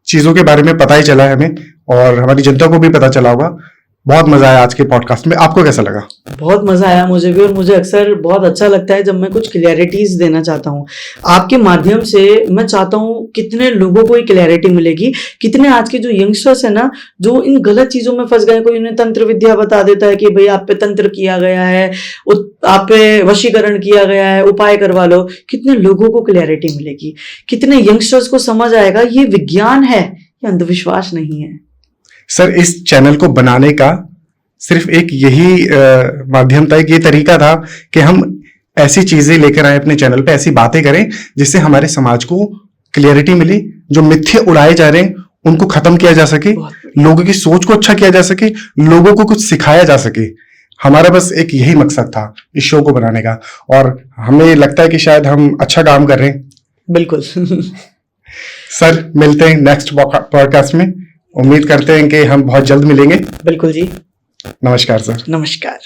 चीजों के बारे में पता ही चला है हमें, और हमारी जनता को भी पता चला होगा। बहुत मजा आया आज के पॉडकास्ट में। आपको कैसा लगा? बहुत मजा आया मुझे भी, और मुझे अक्सर बहुत अच्छा लगता है जब मैं कुछ क्लैरिटीज देना चाहता हूँ आपके माध्यम से। मैं चाहता हूँ कितने लोगों को ये क्लैरिटी मिलेगी, कितने आज के जो यंगस्टर्स है ना जो इन गलत चीजों में फंस गए, कोई उन्हें तंत्र विद्या बता देता है कि भाई आप पे तंत्र किया गया है, आप पे वशीकरण किया गया है, उपाय करवा लो। कितने लोगों को क्लैरिटी मिलेगी, कितने यंगस्टर्स को समझ आएगा ये विज्ञान है, ये अंधविश्वास नहीं है। सर इस चैनल को बनाने का सिर्फ एक यही माध्यम था, ये तरीका था कि हम ऐसी चीजें लेकर आए अपने चैनल पे, ऐसी बातें करें जिससे हमारे समाज को क्लियरिटी मिली, जो मिथ्ये उड़ाए जा रहे हैं उनको खत्म किया जा सके, लोगों की सोच को अच्छा किया जा सके, लोगों को कुछ सिखाया जा सके। हमारा बस एक यही मकसद था इस शो को बनाने का, और हमें लगता है कि शायद हम अच्छा काम कर रहे हैं। बिल्कुल। सर मिलते हैं नेक्स्ट पॉडकास्ट में, उम्मीद करते हैं कि हम बहुत जल्द मिलेंगे। बिल्कुल जी। नमस्कार सर। नमस्कार।